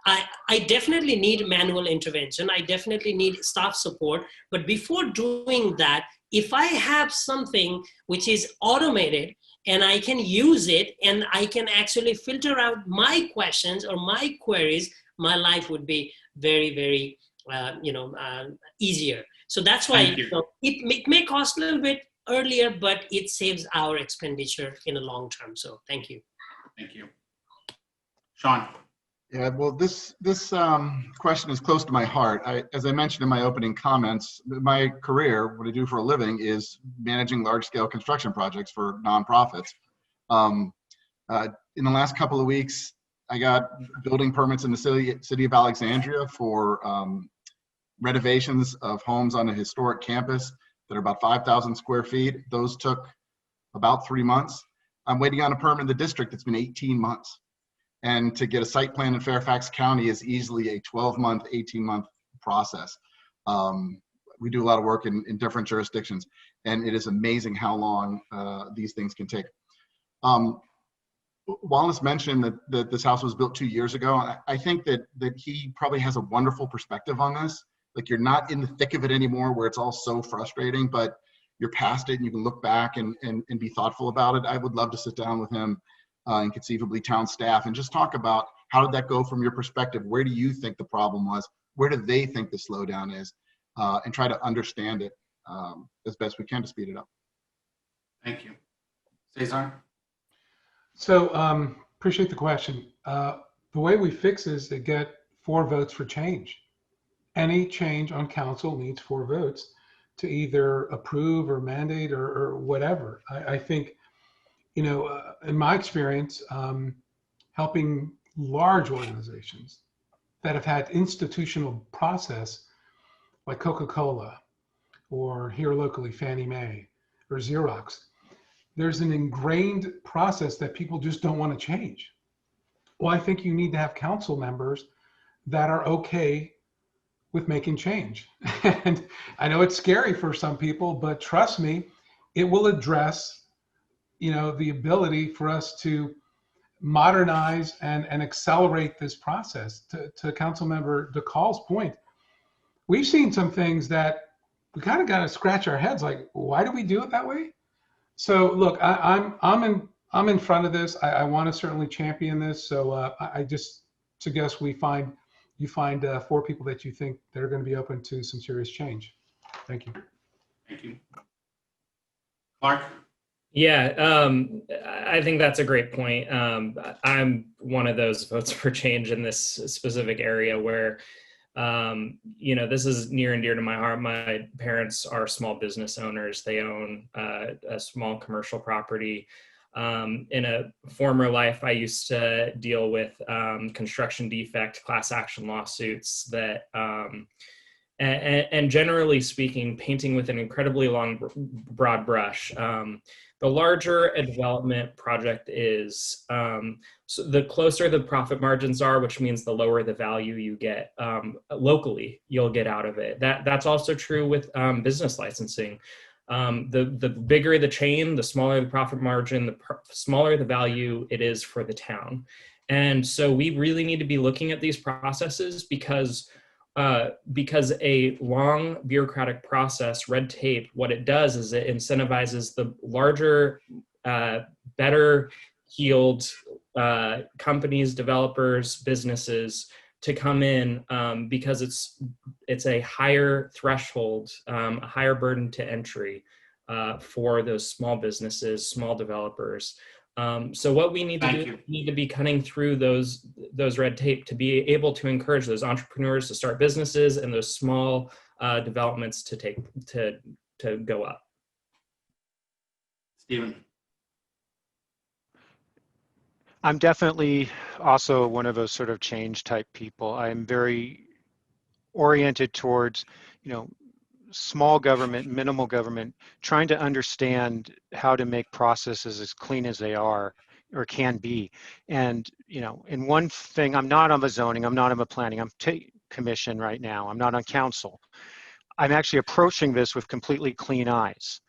I definitely need manual intervention. I definitely need staff support. But before doing that, if I have something which is automated and I can use it and I can actually filter out my questions or my queries, my life would be very, very, easier. So that's why it may cost a little bit earlier, but it saves our expenditure in the long term. So thank you. Thank you. Sean? Yeah, well, this question is close to my heart. As I mentioned in my opening comments, my career, what I do for a living, is managing large-scale construction projects for nonprofits. In the last couple of weeks, I got building permits in the city of Alexandria for renovations of homes on a historic campus that are about 5,000 square feet. Those took about 3 months. I'm waiting on a permit in the district. It's been 18 months. And to get a site plan in Fairfax County is easily a 12-month, 18-month process. We do a lot of work in different jurisdictions, and it is amazing how long these things can take. Wallace mentioned that this house was built 2 years ago. I think that he probably has a wonderful perspective on this. Like, you're not in the thick of it anymore where it's all so frustrating, but you're past it and you can look back and be thoughtful about it. I would love to sit down with him and conceivably town staff and just talk about how did that go from your perspective? Where do you think the problem was? Where do they think the slowdown is? And try to understand it as best we can to speed it up. Thank you. Cesar? So appreciate the question. The way we fix is to get 4 votes for change. Any change on council needs 4 votes to either approve or mandate or whatever. I think, you know, in my experience, helping large organizations that have had institutional process like Coca-Cola or here locally Fannie Mae or Xerox, there's an ingrained process that people just don't want to change. Well, I think you need to have council members that are okay with making change. And I know it's scary for some people, but trust me, it will address, you know, the ability for us to modernize and accelerate this process. To Councilmember Dhakal's point, we've seen some things that we kind of got to scratch our heads like, why do we do it that way? So look, I'm in front of this. I want to certainly champion this. So I just suggest you find 4 people that you think that are going to be open to some serious change. Thank you. Thank you. Clark? Yeah, I think that's a great point. I'm one of those votes for change in this specific area where, you know, this is near and dear to my heart. My parents are small business owners. They own a small commercial property. In a former life, I used to deal with construction defect class action lawsuits that, and generally speaking, painting with an incredibly long, broad brush. The larger a development project is, so the closer the profit margins are, which means the lower the value you get locally, you'll get out of it. That's also true with business licensing. The bigger the chain, the smaller the profit margin, the smaller the value it is for the town. And so we really need to be looking at these processes because a long bureaucratic process, red tape, what it does is it incentivizes the larger, better heeled companies, developers, businesses to come in because it's a higher threshold, a higher burden to entry for those small businesses, small developers. So what we need to do, we need to be cutting through those red tape to be able to encourage those entrepreneurs to start businesses and those small developments to go up. Steven. I'm definitely also one of those sort of change type people. I'm very oriented towards, you know, small government, minimal government, trying to understand how to make processes as clean as they are or can be. And, you know, in one thing, I'm not on the zoning, I'm not on the planning, I'm commission right now, I'm not on council. I'm actually approaching this with completely clean eyes.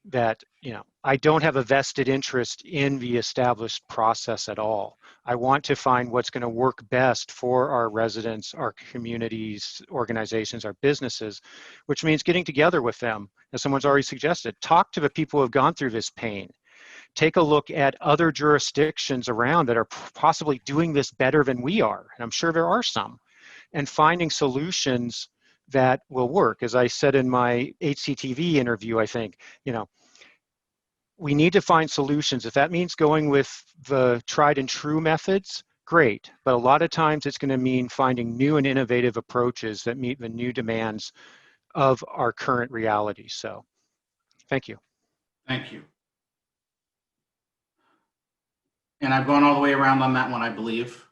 That, you know, I don't have a vested interest in the established process at all. I want to find what's going to work best for our residents, our communities, organizations, our businesses, which means getting together with them, as someone's already suggested. Talk to the people who have gone through this pain. Take a look at other jurisdictions around that are possibly doing this better than we are, and I'm sure there are some, and finding solutions that will work. As I said in my HCTV interview, I think, you know, we need to find solutions. If that means going with the tried and true methods, great. But a lot of times it's going to mean finding new and innovative approaches that meet the new demands of our current reality. So thank you. Thank you. And I've gone all the way around on that one, I believe,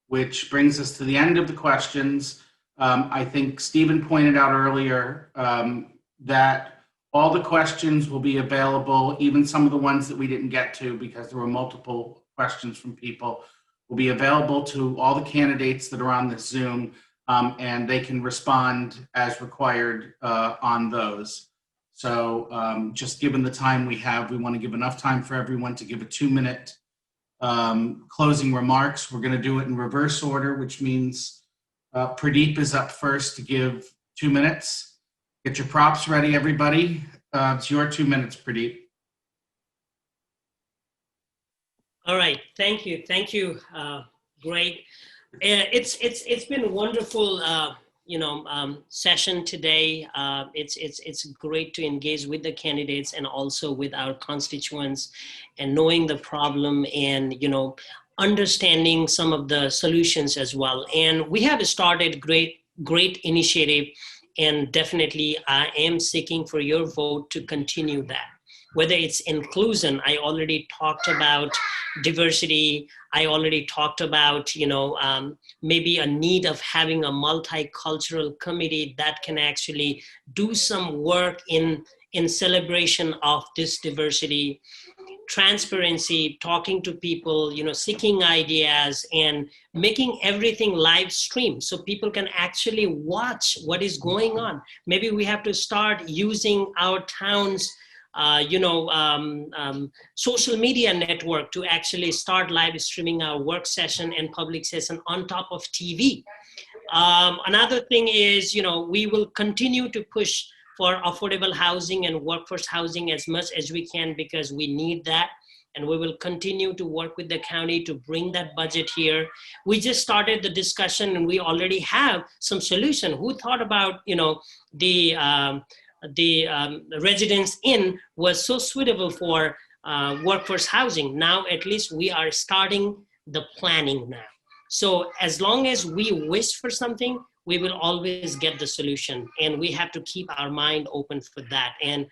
which brings us to the end of the questions. I think Steven pointed out earlier that All the questions will be available, even some of the ones that we didn't get to because there were multiple questions from people, will be available to all the candidates that are on this Zoom, and they can respond as required on those. So just given the time we have, we want to give enough time for everyone to give a 2-minute closing remarks. We're going to do it in reverse order, which means Pradip is up first to give 2 minutes. Get your props ready, everybody. It's your 2 minutes, Pradip. All right, thank you, Greg. It's been a wonderful session today. It's great to engage with the candidates and also with our constituents, and knowing the problem and understanding some of the solutions as well. And we have started great initiative, and definitely I am seeking for your vote to continue that. Whether it's inclusion, I already talked about diversity. I already talked about, maybe a need of having a multicultural committee that can actually do some work in celebration of this diversity. Transparency, talking to people, seeking ideas, and making everything live stream so people can actually watch what is going on. Maybe we have to start using our town's social media network to actually start live streaming our work session and public session on top of TV. Another thing is, we will continue to push for affordable housing and workforce housing as much as we can, because we need that. And we will continue to work with the county to bring that budget here. We just started the discussion and we already have some solution. Who thought about, the Residence Inn was so suitable for workforce housing. Now, at least we are starting the planning now. So as long as we wish for something, we will always get the solution, and we have to keep our mind open for that. And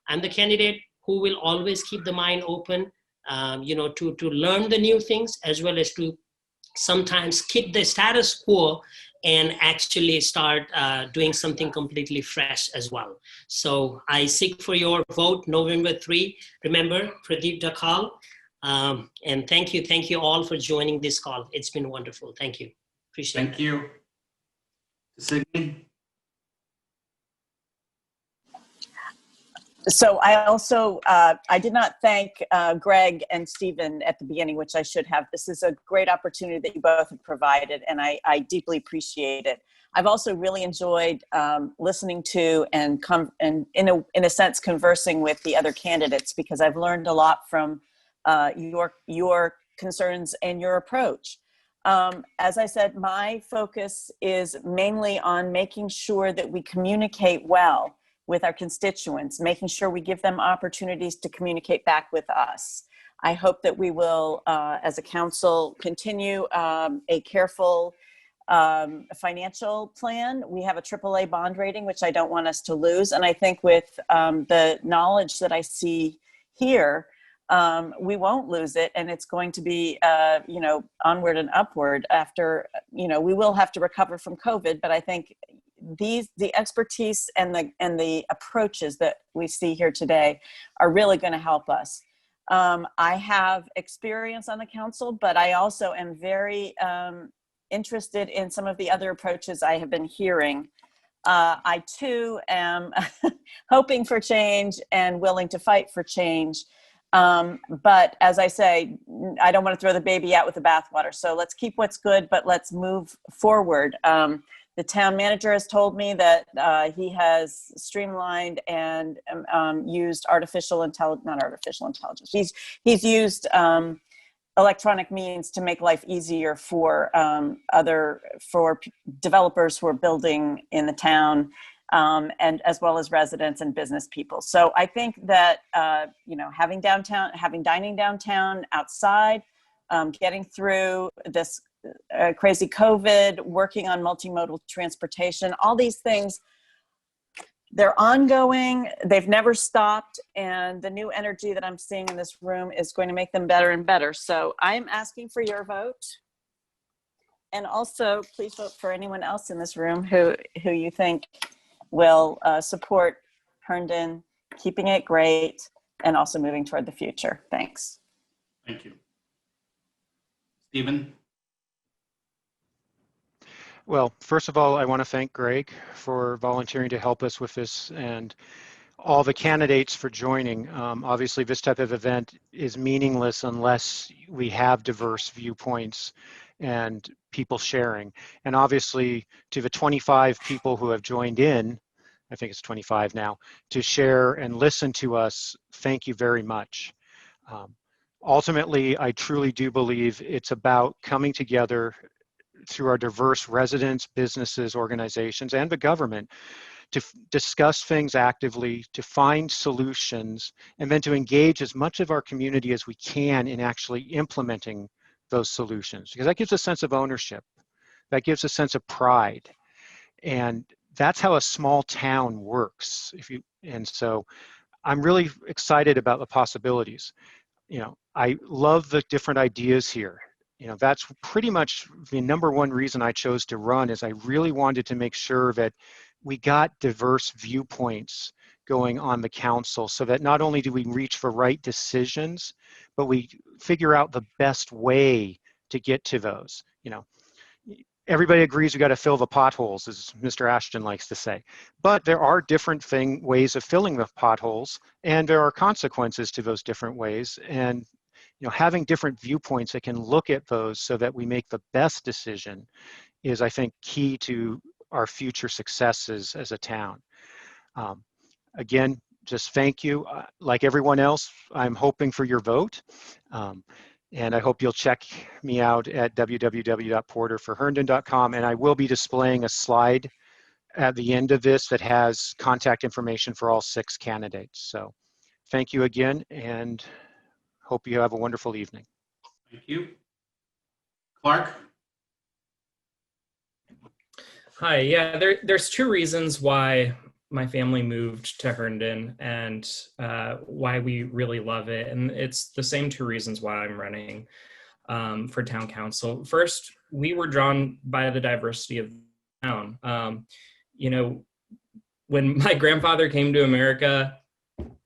I'm the candidate who will always keep the mind open, to learn the new things, as well as to sometimes kick the status quo and actually start doing something completely fresh as well. So I seek for your vote November 3. Remember, Pradip Dhakal. And thank you all for joining this call. It's been wonderful. Thank you. Appreciate it. Thank you. Signe? So I also, I did not thank Greg and Steven at the beginning, which I should have. This is a great opportunity that you both have provided, and I deeply appreciate it. I've also really enjoyed listening to and in a sense conversing with the other candidates, because I've learned a lot from your concerns and your approach. As I said, my focus is mainly on making sure that we communicate well with our constituents, making sure we give them opportunities to communicate back with us. I hope that we will, as a council, continue a careful financial plan. We have a AAA bond rating, which I don't want us to lose. And I think with the knowledge that I see here, we won't lose it, and it's going to be, onward and upward after, we will have to recover from COVID, but I think the expertise and the approaches that we see here today are really going to help us. I have experience on the council, but I also am very interested in some of the other approaches I have been hearing. I too am hoping for change and willing to fight for change. But as I say, I don't want to throw the baby out with the bathwater. So let's keep what's good, but let's move forward. The town manager has told me that he has streamlined and used not artificial intelligence. He's used electronic means to make life easier for developers who are building in the town. And as well as residents and business people. So I think that, having dining downtown outside, getting through this crazy COVID, working on multimodal transportation, all these things, they're ongoing, they've never stopped, and the new energy that I'm seeing in this room is going to make them better and better. So I'm asking for your vote. And also, please vote for anyone else in this room who you think will support Herndon keeping it great and also moving toward the future. Thanks. Thank you. Steven? Well, first of all, I want to thank Greg for volunteering to help us with this, and all the candidates for joining. Obviously, this type of event is meaningless unless we have diverse viewpoints and people sharing. And obviously, to the 25 people who have joined in, I think it's 25 now, to share and listen to us, thank you very much. Ultimately, I truly do believe it's about coming together through our diverse residents, businesses, organizations, and the government to discuss things actively, to find solutions, and then to engage as much of our community as we can in actually implementing those solutions, because that gives a sense of ownership. That gives a sense of pride. And that's how a small town works. And so I'm really excited about the possibilities. I love the different ideas here. That's pretty much the number one reason I chose to run, is I really wanted to make sure that we got diverse viewpoints going on the council, so that not only do we reach the right decisions, but we figure out the best way to get to those. Everybody agrees we got to fill the potholes, as Mr. Ashton likes to say, but there are different ways of filling the potholes, and there are consequences to those different ways. And having different viewpoints that can look at those so that we make the best decision is, I think, key to our future successes as a town. Again, just thank you. Like everyone else, I'm hoping for your vote. And I hope you'll check me out at www.porterforherndon.com. And I will be displaying a slide at the end of this that has contact information for all 6 candidates. So thank you again, and hope you have a wonderful evening. Thank you. Clark? Hi, yeah, there's 2 reasons why my family moved to Herndon and why we really love it. And it's the same 2 reasons why I'm running for town council. First, we were drawn by the diversity of the town. When my grandfather came to America,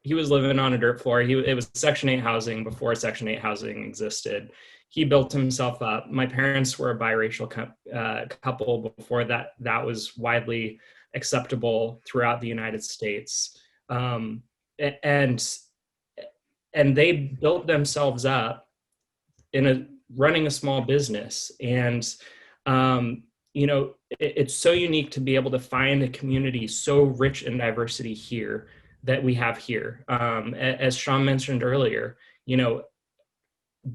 he was living on a dirt floor. It was Section 8 housing before Section 8 housing existed. He built himself up. My parents were a biracial couple before that. That was widely acceptable throughout the United States. And they built themselves up running a small business. And, it's so unique to be able to find a community so rich in diversity here that we have here. As Sean mentioned earlier,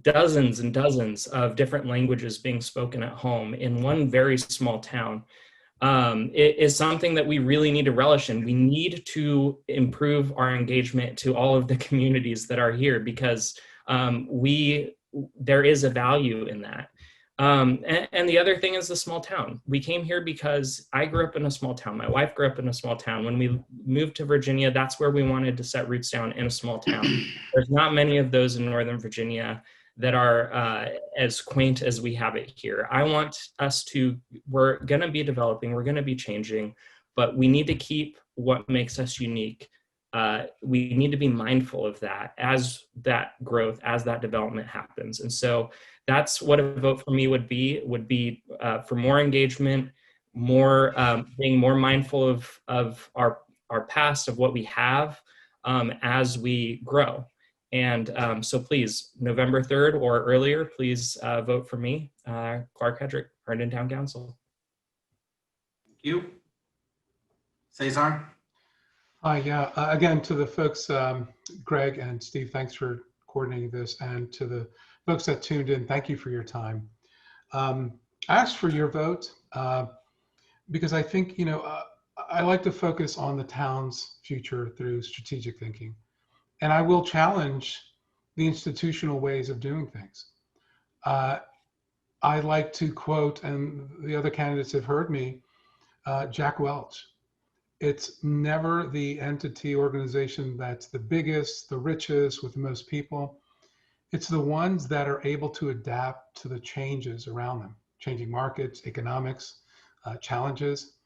dozens and dozens of different languages being spoken at home in one very small town. It is something that we really need to relish in. We need to improve our engagement to all of the communities that are here, because there is a value in that. And the other thing is the small town. We came here because I grew up in a small town. My wife grew up in a small town. When we moved to Virginia, that's where we wanted to set roots down, in a small town. There's not many of those in Northern Virginia that are as quaint as we have it here. I want us we're going to be developing, we're going to be changing, but we need to keep what makes us unique. We need to be mindful of that as that growth, as that development happens. And so that's what a vote for me would be for more engagement, being more mindful of our past, of what we have as we grow. And so please, November 3rd or earlier, please vote for me, Clark Hedrick, Herndon Town Council. Thank you. Cesar? Yeah, again, to the folks, Greg and Steve, thanks for coordinating this. And to the folks that tuned in, thank you for your time. I asked for your vote because I think, I like to focus on the town's future through strategic thinking. And I will challenge the institutional ways of doing things. I like to quote, and the other candidates have heard me, Jack Welch. It's never the entity organization that's the biggest, the richest, with the most people. It's the ones that are able to adapt to the changes around them, changing markets, economics, challenges.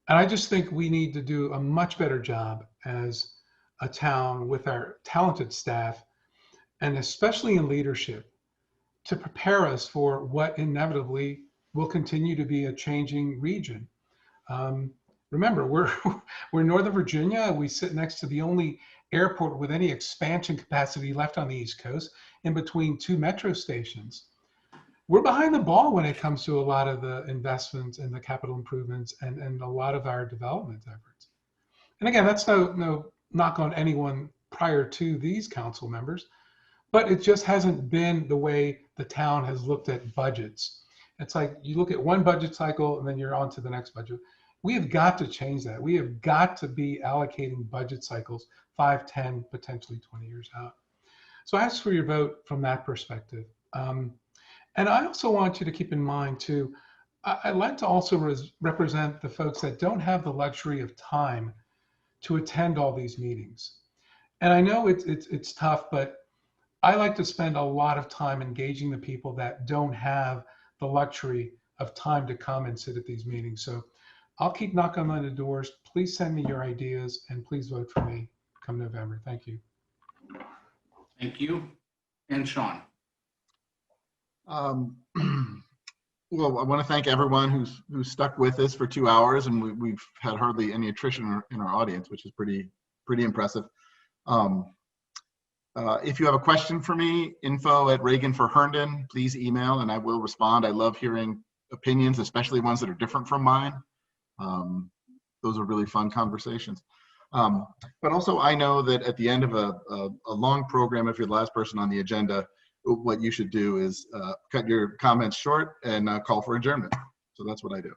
And I just think we need to do a much better job as a town with our talented staff, and especially in leadership, to prepare us for what inevitably will continue to be a changing region. Remember, we're Northern Virginia. We sit next to the only airport with any expansion capacity left on the East Coast, in between two metro stations. We're behind the ball when it comes to a lot of the investments and the capital improvements and a lot of our development efforts. And again, that's no knock on anyone prior to these council members, but it just hasn't been the way the town has looked at budgets. It's like you look at one budget cycle and then you're on to the next budget. We have got to change that. We have got to be allocating budget cycles 5, 10, potentially 20 years out. So I ask for your vote from that perspective. And I also want you to keep in mind too, I'd like to also represent the folks that don't have the luxury of time to attend all these meetings. And I know it's tough, but I like to spend a lot of time engaging the people that don't have the luxury of time to come and sit at these meetings. So I'll keep knocking on the doors. Please send me your ideas and please vote for me come November. Thank you. Thank you. And Sean. Well, I want to thank everyone who's stuck with us for 2 hours, and we've had hardly any attrition in our audience, which is pretty impressive. If you have a question for me, info@Regan for Herndon, please email and I will respond. I love hearing opinions, especially ones that are different from mine. Those are really fun conversations. But also I know that at the end of a long program, if you're the last person on the agenda, what you should do is cut your comments short and call for adjournment. So that's what I do.